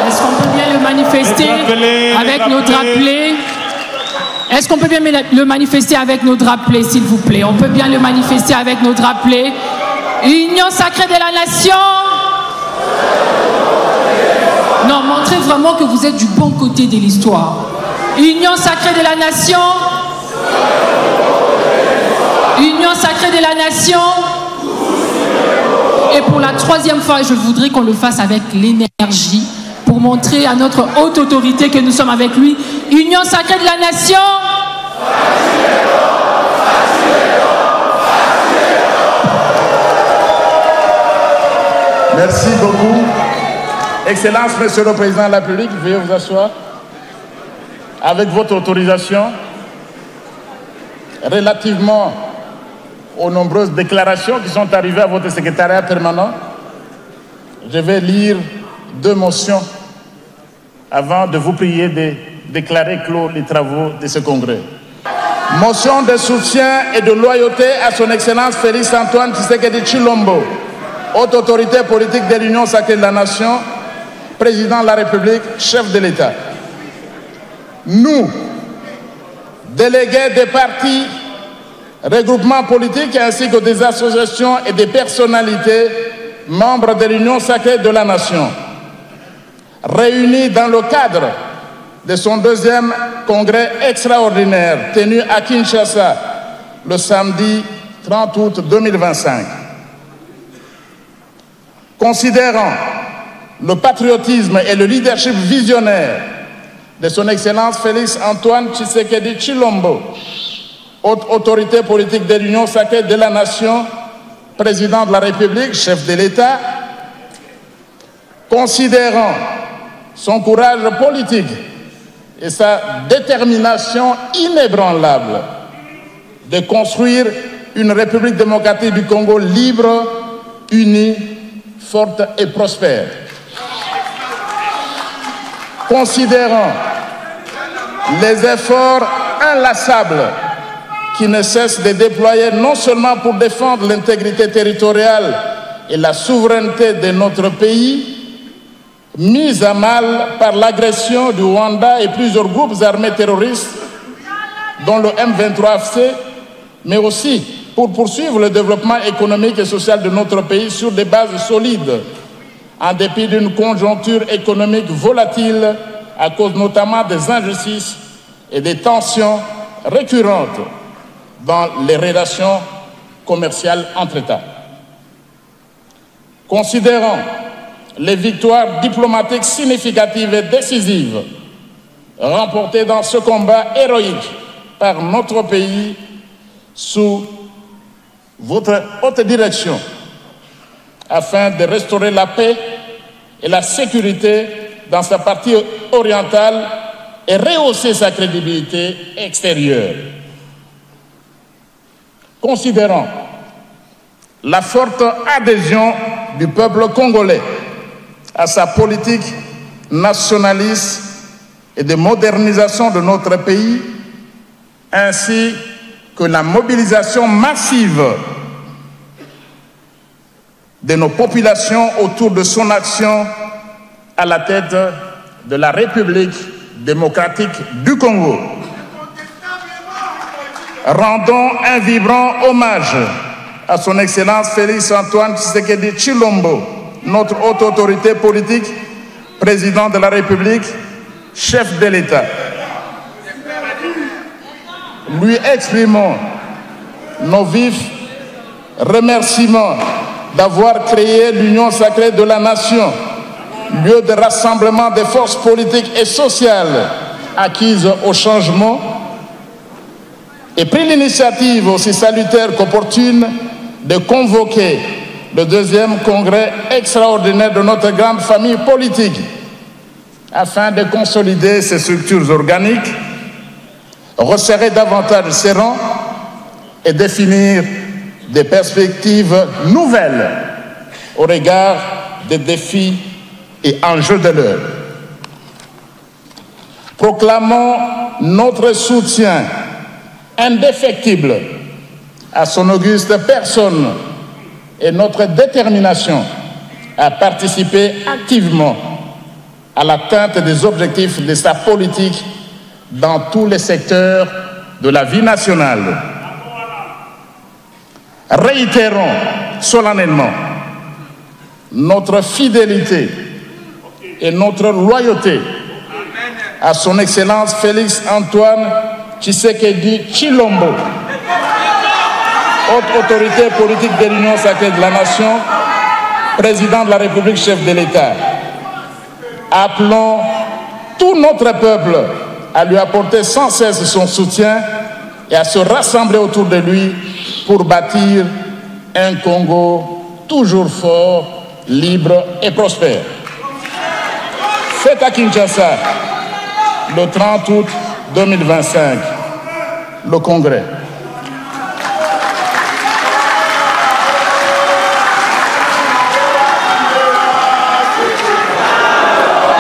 Est-ce qu'on peut bien le manifester avec nos drapelés? Est-ce qu'on peut bien le manifester avec nos drapelés, s'il vous plaît? On peut bien le manifester avec nos drapelés. Union sacrée de la Nation. Non, montrez vraiment que vous êtes du bon côté de l'histoire. Union sacrée de la Nation. Union sacrée de la Nation. Et pour la troisième fois, je voudrais qu'on le fasse avec l'énergie pour montrer à notre haute autorité que nous sommes avec lui. Union sacrée de la Nation. Merci beaucoup. Excellence, Monsieur le Président de la République, veuillez vous asseoir. Avec votre autorisation, relativement aux nombreuses déclarations qui sont arrivées à votre secrétariat permanent, je vais lire 2 motions avant de vous prier de déclarer clos les travaux de ce congrès. Motion de soutien et de loyauté à son Excellence Félix Antoine Tshisekedi Tshilombo, haute autorité politique de l'Union sacrée de la Nation, président de la République, chef de l'État. Nous, délégués des partis, regroupements politiques ainsi que des associations et des personnalités membres de l'Union sacrée de la Nation, réunis dans le cadre de son 2e congrès extraordinaire tenu à Kinshasa le samedi 30 août 2025. Considérant le patriotisme et le leadership visionnaire de son Excellence Félix Antoine Tshisekedi Tshilombo, haute autorité politique de l'Union sacrée de la Nation, président de la République, chef de l'État, considérant son courage politique et sa détermination inébranlable de construire une République démocratique du Congo libre, unie, forte et prospère. Considérant les efforts inlassables qui ne cessent de déployer non seulement pour défendre l'intégrité territoriale et la souveraineté de notre pays, mise à mal par l'agression du Rwanda et plusieurs groupes armés terroristes, dont le M23FC, mais aussi pour poursuivre le développement économique et social de notre pays sur des bases solides, en dépit d'une conjoncture économique volatile à cause notamment des injustices et des tensions récurrentes dans les relations commerciales entre États. Considérant les victoires diplomatiques significatives et décisives remportées dans ce combat héroïque par notre pays sous votre haute direction, afin de restaurer la paix et la sécurité dans sa partie orientale et rehausser sa crédibilité extérieure. Considérant la forte adhésion du peuple congolais à sa politique nationaliste et de modernisation de notre pays, ainsi que la mobilisation massive de nos populations autour de son action à la tête de la République démocratique du Congo. Rendons un vibrant hommage à son Excellence Félix Antoine Tshisekedi Tshilombo, notre haute autorité politique, président de la République, chef de l'État. Lui exprimons nos vifs remerciements d'avoir créé l'Union sacrée de la nation, lieu de rassemblement des forces politiques et sociales acquises au changement, et pris l'initiative aussi salutaire qu'opportune de convoquer le deuxième congrès extraordinaire de notre grande famille politique afin de consolider ses structures organiques, resserrer davantage ses rangs et définir des perspectives nouvelles au regard des défis et enjeux de l'heure. Proclamons notre soutien indéfectible à son auguste personne et notre détermination à participer activement à l'atteinte des objectifs de sa politique dans tous les secteurs de la vie nationale. Réitérons solennellement notre fidélité et notre loyauté à son Excellence Félix Antoine Tshisekedi Tshilombo, haute autorité politique de l'Union sacrée de la nation, président de la République, chef de l'État. Appelons tout notre peuple à lui apporter sans cesse son soutien et à se rassembler autour de lui pour bâtir un Congo toujours fort, libre et prospère. Fête à Kinshasa, le 30 août 2025, le Congrès.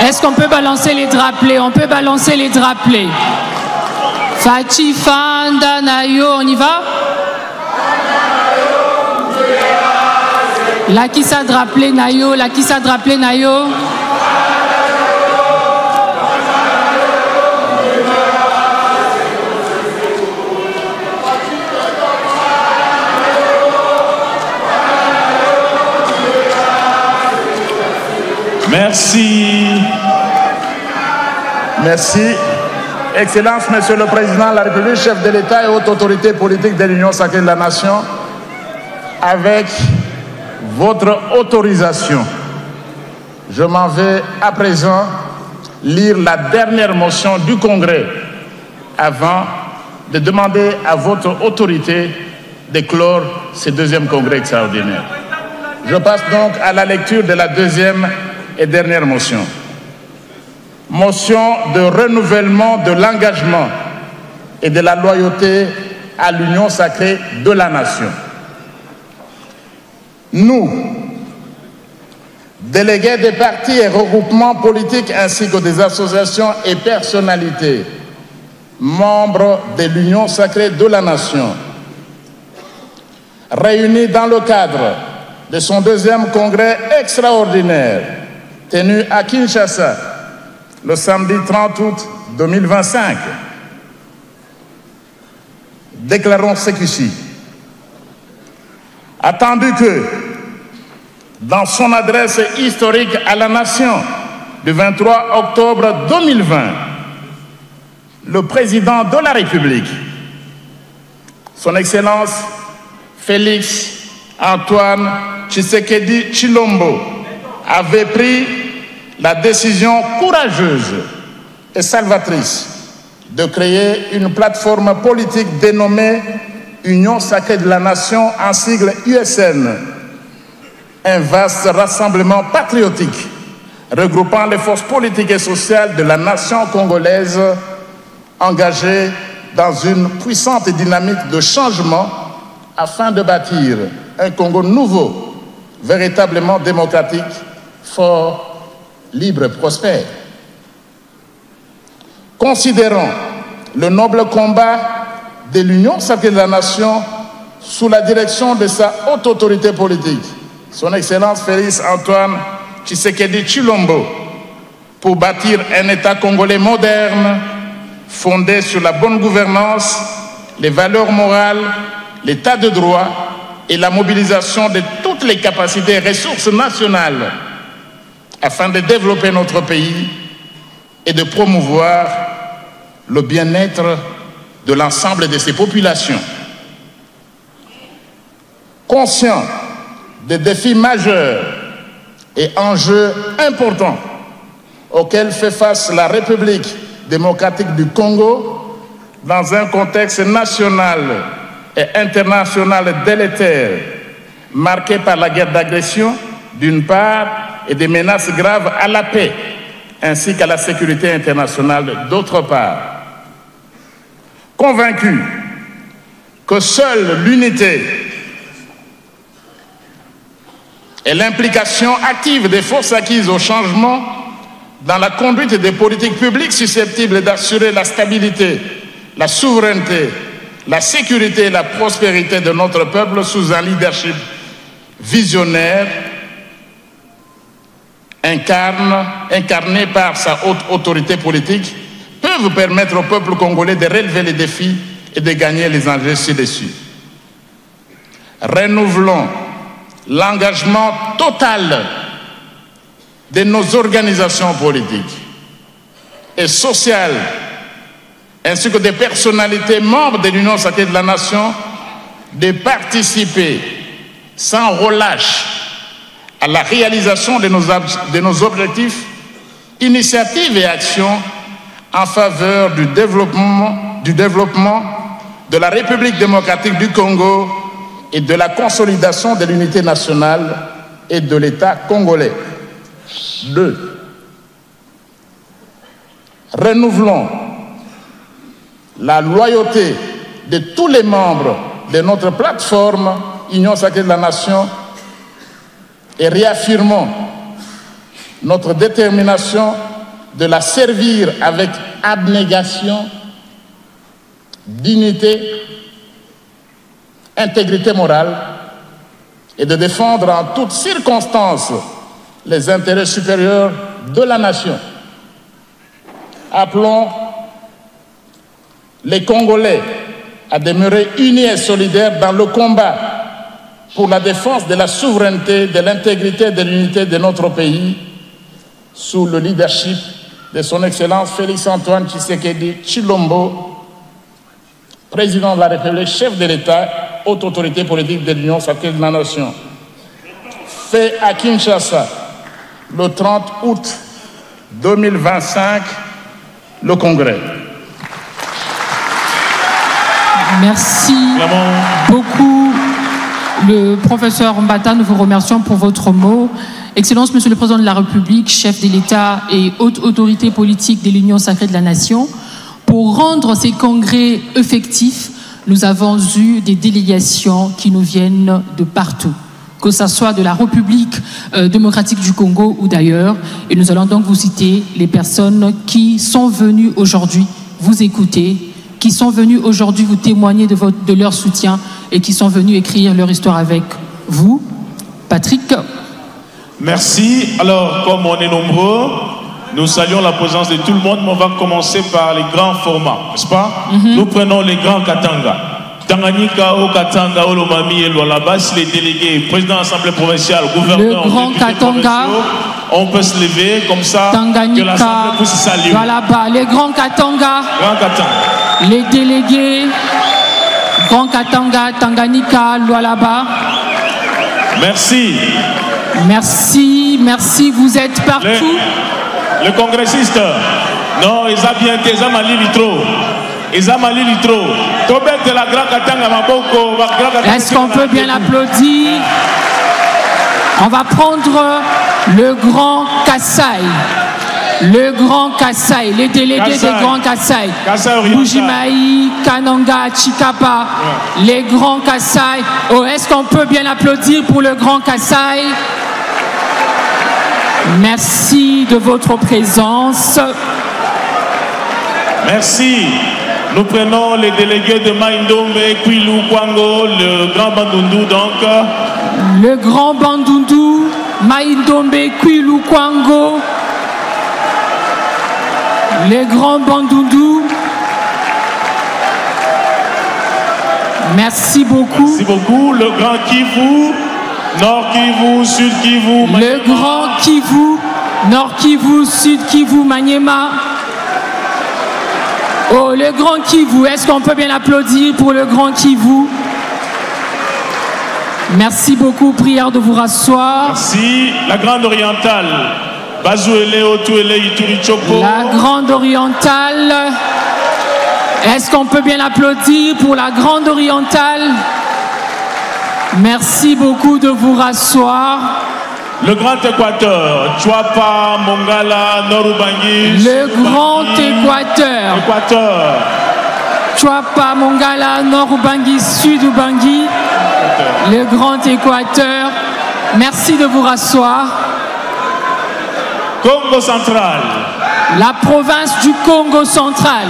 Est-ce qu'on peut balancer les drapelés? On peut balancer les drapelés. Fachi Fanda Nayo, on y va? La qui s'a drapelé Nayo, la qui s'a drapelé Nayo. Merci. Merci. Excellence, Monsieur le Président de la République, chef de l'État et haute autorité politique de l'Union sacrée de la nation, avec votre autorisation, je m'en vais à présent lire la dernière motion du Congrès avant de demander à votre autorité de clore ce deuxième Congrès extraordinaire. Je passe donc à la lecture de la deuxième et dernière motion. Motion de renouvellement de l'engagement et de la loyauté à l'Union sacrée de la nation. Nous, délégués des partis et regroupements politiques ainsi que des associations et personnalités, membres de l'Union sacrée de la nation, réunis dans le cadre de son deuxième congrès extraordinaire tenu à Kinshasa le samedi 30 août 2025, déclarons ceci. Attendu que, dans son adresse historique à la nation du 23 octobre 2020, le président de la République, son Excellence Félix Antoine Tshisekedi Tshilombo, avait pris la décision courageuse et salvatrice de créer une plateforme politique dénommée Union sacrée de la nation, en sigle USN, un vaste rassemblement patriotique regroupant les forces politiques et sociales de la nation congolaise engagées dans une puissante dynamique de changement afin de bâtir un Congo nouveau, véritablement démocratique, fort, libre et prospère. Considérons le noble combat de l'Union sacrée de la nation sous la direction de sa haute autorité politique, son Excellence Félix Antoine Tshisekedi Tshilombo, pour bâtir un État congolais moderne, fondé sur la bonne gouvernance, les valeurs morales, l'état de droit et la mobilisation de toutes les capacités et ressources nationales afin de développer notre pays et de promouvoir le bien-être de l'ensemble de ses populations. Conscient des défis majeurs et enjeux importants auxquels fait face la République démocratique du Congo dans un contexte national et international délétère, marqué par la guerre d'agression d'une part et des menaces graves à la paix ainsi qu'à la sécurité internationale d'autre part. Convaincu que seule l'unité et l'implication active des forces acquises au changement dans la conduite des politiques publiques susceptibles d'assurer la stabilité, la souveraineté, la sécurité et la prospérité de notre peuple sous un leadership visionnaire incarné par sa haute autorité politique, peuvent permettre au peuple congolais de relever les défis et de gagner les enjeux ci-dessus. Renouvelons l'engagement total de nos organisations politiques et sociales, ainsi que des personnalités membres de l'Union sacrée de la nation, de participer sans relâche à la réalisation de nos objectifs, initiatives et actions en faveur du développement de la République démocratique du Congo et de la consolidation de l'unité nationale et de l'État congolais. 2. Renouvelons la loyauté de tous les membres de notre plateforme Union sacrée de la nation et réaffirmons notre détermination de la servir avec abnégation, dignité, intégrité morale et de défendre en toutes circonstances les intérêts supérieurs de la nation. Appelons les Congolais à demeurer unis et solidaires dans le combat pour la défense de la souveraineté, de l'intégrité et de l'unité de notre pays sous le leadership de son Excellence Félix Antoine Tshisekedi Tshilombo, président de la République, chef de l'État, haute autorité politique de l'Union sacrée de la nation. Fait à Kinshasa le 30 août 2025, le Congrès. Merci beaucoup, le professeur Mbata. Nous vous remercions pour votre mot. Excellence, Monsieur le Président de la République, chef de l'État et haute autorité politique de l'Union sacrée de la nation, pour rendre ces congrès effectifs, nous avons eu des délégations qui nous viennent de partout, que ce soit de la République démocratique du Congo ou d'ailleurs. Et nous allons donc vous citer les personnes qui sont venues aujourd'hui vous écouter, qui sont venus aujourd'hui vous témoigner de leur soutien et qui sont venus écrire leur histoire avec vous. Patrick. Merci. Alors, comme on est nombreux, nous saluons la présence de tout le monde, mais on va commencer par les grands formats, n'est-ce pas? Nous prenons les grands Katanga. Tanganyika, au Katanga, au Lomami et Lualaba, les délégués, président de l'Assemblée provinciale, gouverneur, le grand Katanga, on peut se lever comme ça, Tanganyika, que l'Assemblée puisse saluer. Lualaba, les grands Katanga, les délégués, grand Katanga, Tanganyika, Lualaba. Merci. Merci, merci, vous être partout. Le congressiste, non, ils ont bien été, ils ont mal litro. Ils ont mal litro. Est-ce qu'on peut bien applaudir? On va prendre le Grand Kasaï. Le Grand Kasaï, les délégués des Grands Kasaï. Bujimaï, Kananga, Chikapa, les Grands Kasaï. Oh, est-ce qu'on peut bien applaudir pour le Grand Kasaï? Merci de votre présence. Merci. Nous prenons les délégués de Maïndombe, Kwilu, Kwango, le Grand Bandundu donc. Le Grand Bandundu, Maïndombe, Kwilu, Kwango. Les Grands Bandundu. Merci beaucoup. Merci beaucoup. Le Grand Kivu, Nord Kivu, Sud Kivu, Maniema. Le Grand Kivu, Nord Kivu, Sud Kivu, Maniema. Oh, le Grand Kivu, est-ce qu'on peut bien applaudir pour le Grand Kivu? Merci beaucoup, prière de vous rasseoir. Merci. La Grande Orientale. La Grande Orientale. Est-ce qu'on peut bien applaudir pour la Grande Orientale? Merci beaucoup de vous rasseoir. Le Grand Équateur, Chouapa, Mongala, Norubangi. Le Grand Équateur. Chouapa, Mongala, Norubangi, Sud-Ubangi. Le Grand Équateur. Merci de vous rasseoir. Congo central. La province du Congo central.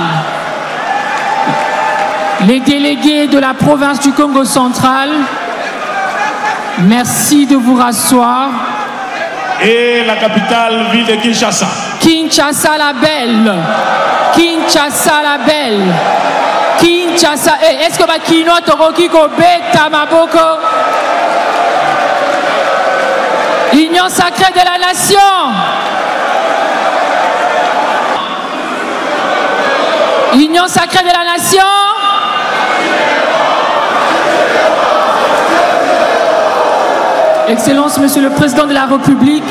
Les délégués de la province du Congo central. Merci de vous rasseoir. Et la capitale, ville de Kinshasa. Kinshasa la belle. Kinshasa la belle. Kinshasa. Est-ce que Bakino Toroki Beta Maboko? Union sacrée de la nation. Union sacrée de la nation. Excellence, Monsieur le Président de la République.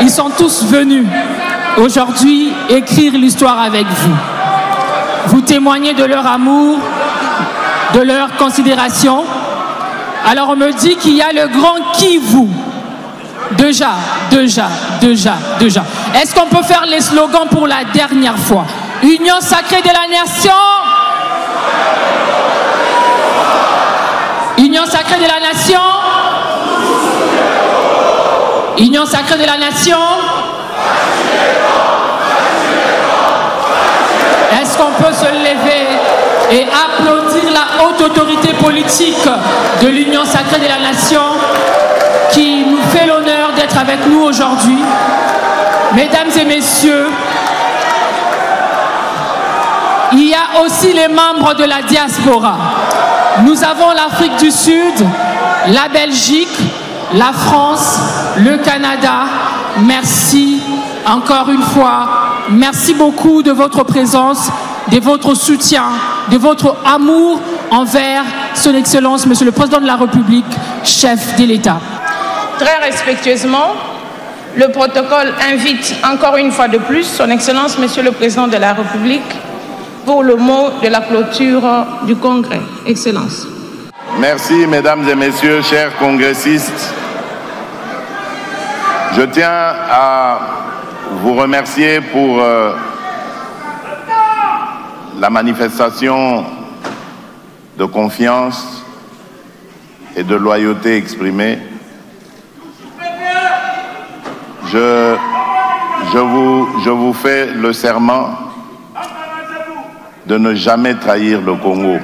Ils sont tous venus aujourd'hui écrire l'histoire avec vous. Vous témoignez de leur amour, de leur considération. Alors on me dit qu'il y a le Grand Kivu. Déjà. Est-ce qu'on peut faire les slogans pour la dernière fois? Union sacrée de la nation. Union sacrée de la nation. Union sacrée de la nation. Est-ce qu'on peut se lever et applaudir la haute autorité politique de l'Union sacrée de la nation qui nous fait l'honneur d'être avec nous aujourd'hui? Mesdames et messieurs, il y a aussi les membres de la diaspora. Nous avons l'Afrique du Sud, la Belgique, la France, le Canada. Merci encore une fois. Merci beaucoup de votre présence, de votre soutien, de votre amour envers Son Excellence, Monsieur le Président de la République, chef de l'État. Très respectueusement, le protocole invite encore une fois de plus Son Excellence, Monsieur le Président de la République, pour le mot de la clôture du Congrès. Excellence. Merci, mesdames et messieurs, chers congressistes. Je tiens à vous remercier pour la manifestation de confiance et de loyauté exprimée. Je vous fais le serment de ne jamais trahir le Congo.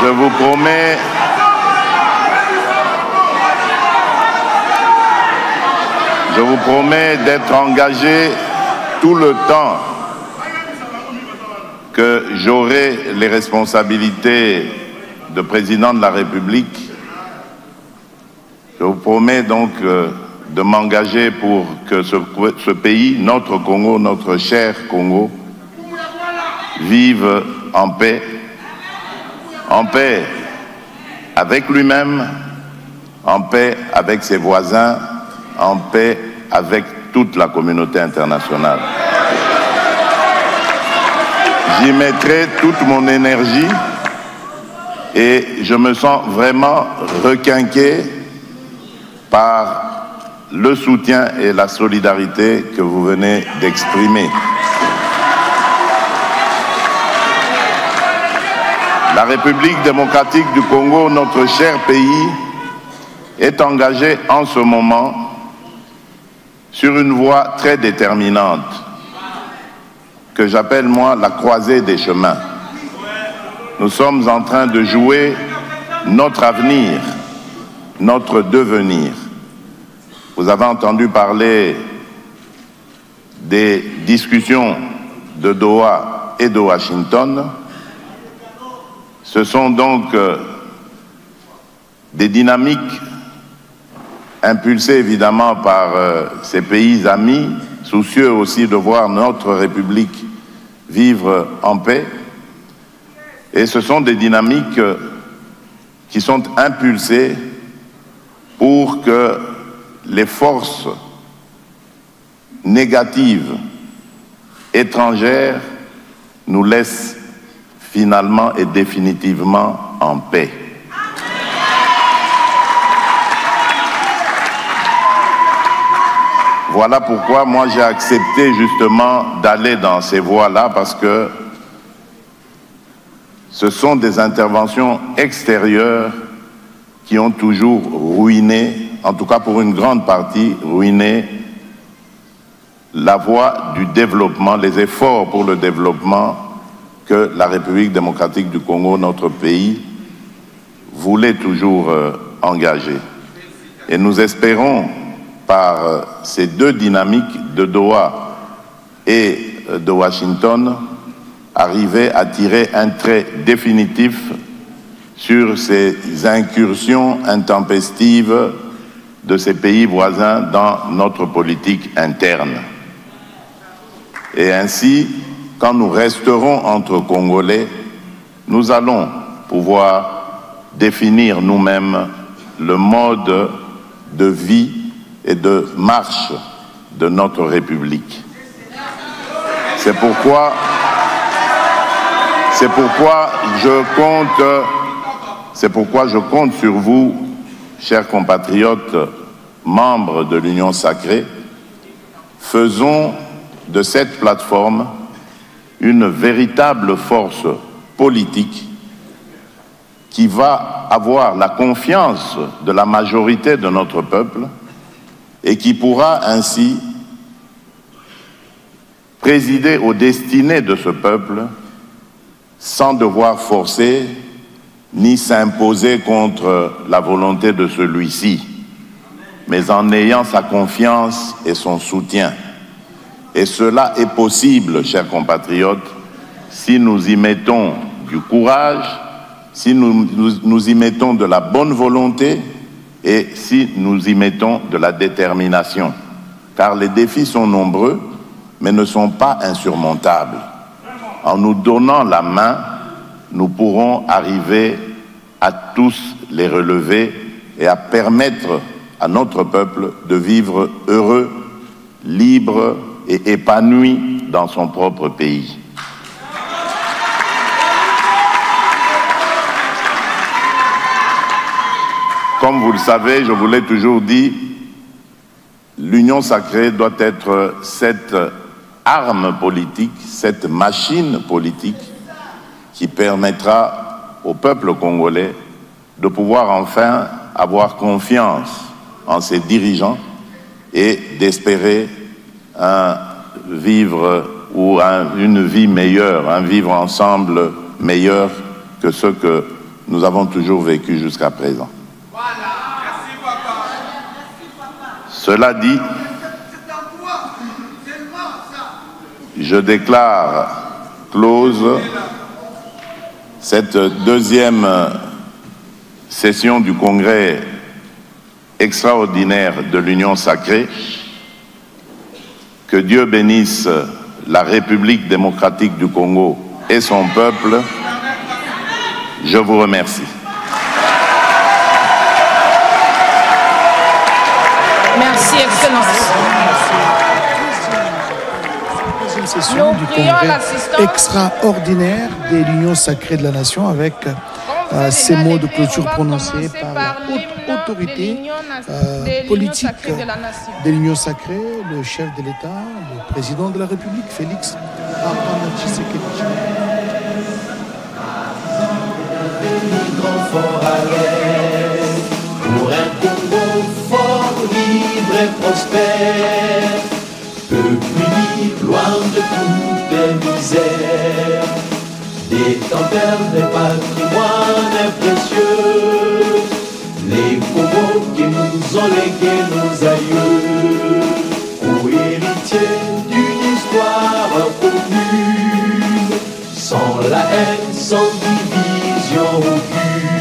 Je vous promets d'être engagé tout le temps que j'aurai les responsabilités de président de la République. Je vous promets donc de m'engager pour que ce pays, notre Congo, notre cher Congo, vive en paix avec lui-même, en paix avec ses voisins, en paix avec toute la communauté internationale. J'y mettrai toute mon énergie et je me sens vraiment requinqué par le soutien et la solidarité que vous venez d'exprimer. La République démocratique du Congo, notre cher pays, est engagée en ce moment sur une voie très déterminante que j'appelle moi la croisée des chemins. Nous sommes en train de jouer notre avenir, notre devenir. Vous avez entendu parler des discussions de Doha et de Washington. Ce sont donc des dynamiques impulsées évidemment par ces pays amis, soucieux aussi de voir notre République vivre en paix. Et ce sont des dynamiques qui sont impulsées pour que les forces négatives étrangères nous laissent finalement et définitivement en paix. Voilà pourquoi moi j'ai accepté justement d'aller dans ces voies-là, parce que ce sont des interventions extérieures qui ont toujours ruiné, en tout cas pour une grande partie, ruiné la voie du développement, les efforts pour le développement que la République démocratique du Congo, notre pays, voulait toujours engager. Et nous espérons, par ces deux dynamiques de Doha et de Washington, arriver à tirer un trait définitif sur ces incursions intempestives de ces pays voisins dans notre politique interne. Et ainsi, quand nous resterons entre Congolais, nous allons pouvoir définir nous-mêmes le mode de vie et de marche de notre République. C'est pourquoi je compte sur vous, chers compatriotes, membres de l'Union sacrée. Faisons de cette plateforme une véritable force politique qui va avoir la confiance de la majorité de notre peuple et qui pourra ainsi présider aux destinées de ce peuple sans devoir forcer ni s'imposer contre la volonté de celui-ci, mais en ayant sa confiance et son soutien. Et cela est possible, chers compatriotes, si nous y mettons du courage, si nous y mettons de la bonne volonté et si nous y mettons de la détermination. Car les défis sont nombreux, mais ne sont pas insurmontables. En nous donnant la main, nous pourrons arriver à tous les relever et à permettre à notre peuple de vivre heureux, libre et épanoui dans son propre pays. Comme vous le savez, je vous l'ai toujours dit, l'Union sacrée doit être cette arme politique, cette machine politique qui permettra au peuple congolais de pouvoir enfin avoir confiance en ses dirigeants et d'espérer un vivre ou une vie meilleure, un vivre ensemble meilleur que ce que nous avons toujours vécu jusqu'à présent. Cela dit, je déclare close cette deuxième session du Congrès extraordinaire de l'Union sacrée. Que Dieu bénisse la République démocratique du Congo et son peuple. Je vous remercie. Merci, Excellence. Deuxième session du congrès extraordinaire de l'Union sacrée de la nation avec ces mots de clôture prononcés par la haute autorité politique de l'Union sacrée, le chef de l'État, le président de la République, Félix Antoine Tshisekedi. Pour un Congo fort, libre et prospère, peuple uni, loin de toute misère, détenteur des patrimoines précieux, les Congos qui nous ont légué nos aïeux, co-héritiers d'une histoire commune, sans la haine, sans division aucune,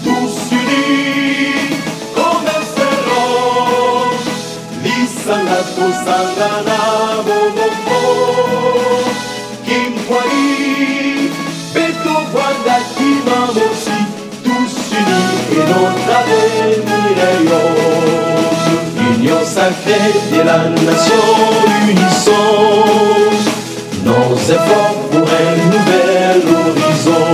tous unis comme un seul homme, l'Isanga Tosangana Bonobo, Kimkwai, Beto Wanda Kimamosi, tous unis et notre avenir est rose. Union sacrée de la nation, unissons nos efforts pour un nouvel horizon.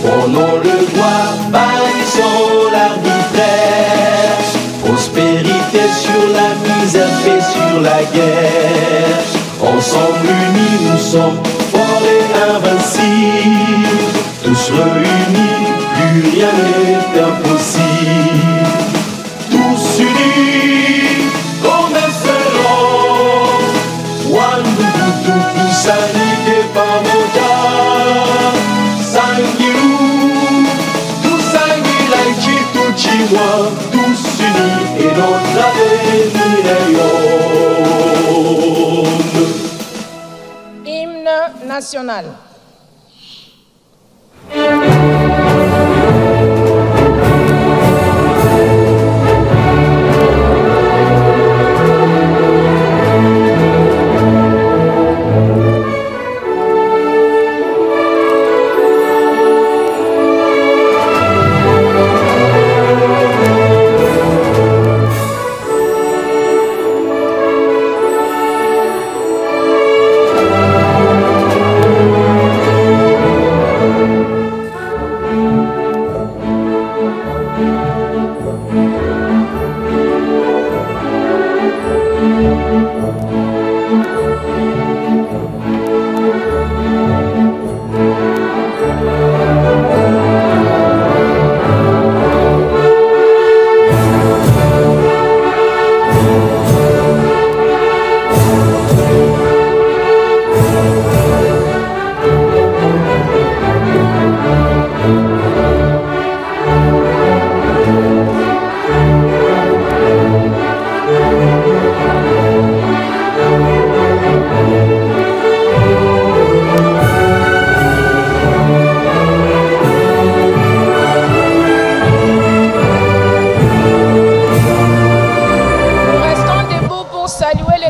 Prenons le droit, bannissons l'arbitraire, prospérité sur la misère, paix sur la guerre. Ensemble unis, nous sommes forts et invincibles. Tous réunis, plus rien n'est impossible. Tous unis, comme un seul homme. Wandudu Sanike Pamoja, Sangilou, tout Sangila Chitu Chiwa, tous unis et notre avenir est rose. Hymne national.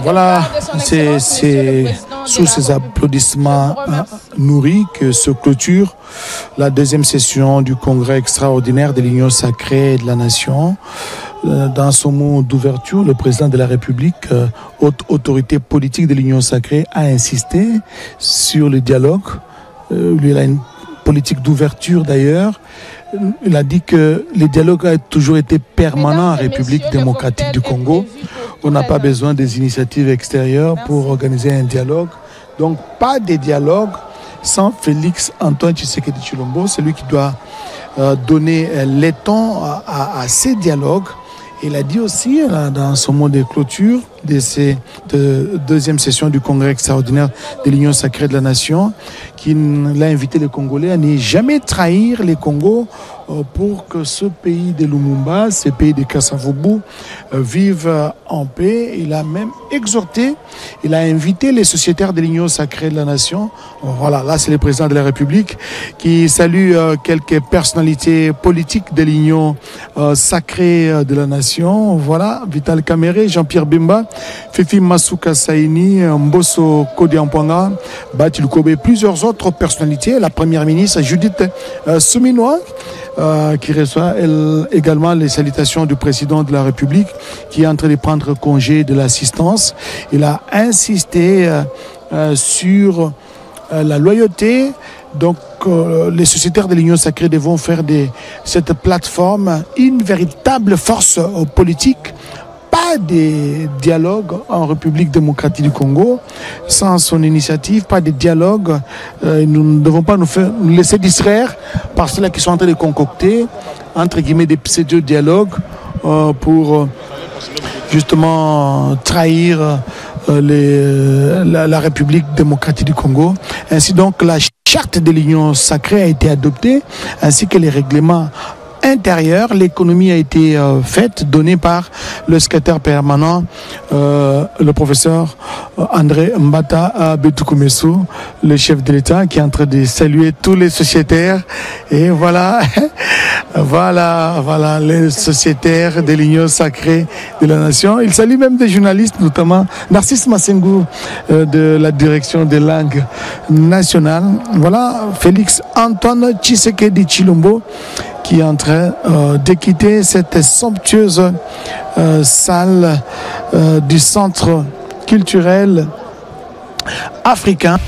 Voilà, c'est sous ces applaudissements nourris que se clôture la deuxième session du congrès extraordinaire de l'Union sacrée de la nation. Dans son mot d'ouverture, le président de la République, haute autorité politique de l'Union sacrée, a insisté sur le dialogue. Lui, il a une politique d'ouverture d'ailleurs. Il a dit que le dialogue a toujours été permanent en République démocratique du Congo. On n'a pas besoin des initiatives extérieures pour organiser un dialogue. Donc, pas de dialogue sans Félix Antoine Tshisekedi Tshilombo. C'est lui qui doit donner l'éton à ces dialogues. Il a dit aussi, dans son mot de clôture de cette deuxième session du congrès extraordinaire de l'Union sacrée de la nation, qu'il a invité les Congolais à ne jamais trahir les Congos pour que ce pays de Lumumba, ce pays de Kasavubu, vive en paix. Il a même exhorté, il a invité les sociétaires de l'Union sacrée de la nation. Voilà, là c'est le président de la République qui salue quelques personnalités politiques de l'Union sacrée de la nation. Voilà, Vital Kamerhe, Jean-Pierre Bemba, Fifi Masuka Saini, Mbosso Kodiampwanga, Bati Lukobe, plusieurs autres personnalités, la première ministre Judith Souminois, qui reçoit également les salutations du président de la République qui est en train de prendre congé de l'assistance. Il a insisté sur la loyauté. Donc, les sociétaires de l'Union sacrée devront faire de cette plateforme une véritable force politique. Pas de dialogue en République démocratique du Congo sans son initiative, pas de dialogue. Nous ne devons pas nous laisser distraire par ceux-là qui sont en train de concocter, entre guillemets, des pseudo-dialogues pour justement trahir la République démocratique du Congo. Ainsi donc, la charte de l'Union sacrée a été adoptée, ainsi que les règlements intérieurs. L'économie a été faite, donnée par le secrétaire permanent, le professeur André Mbata Betukumesu, le chef de l'État, qui est en train de saluer tous les sociétaires. Et voilà, voilà les sociétaires de l'Union sacrée de la nation. Il salue même des journalistes, notamment Narcisse Massengou de la direction des langues nationales. Voilà Félix Antoine Tshisekedi Tshilombo qui est en train de quitter cette somptueuse salle du centre culturel africain.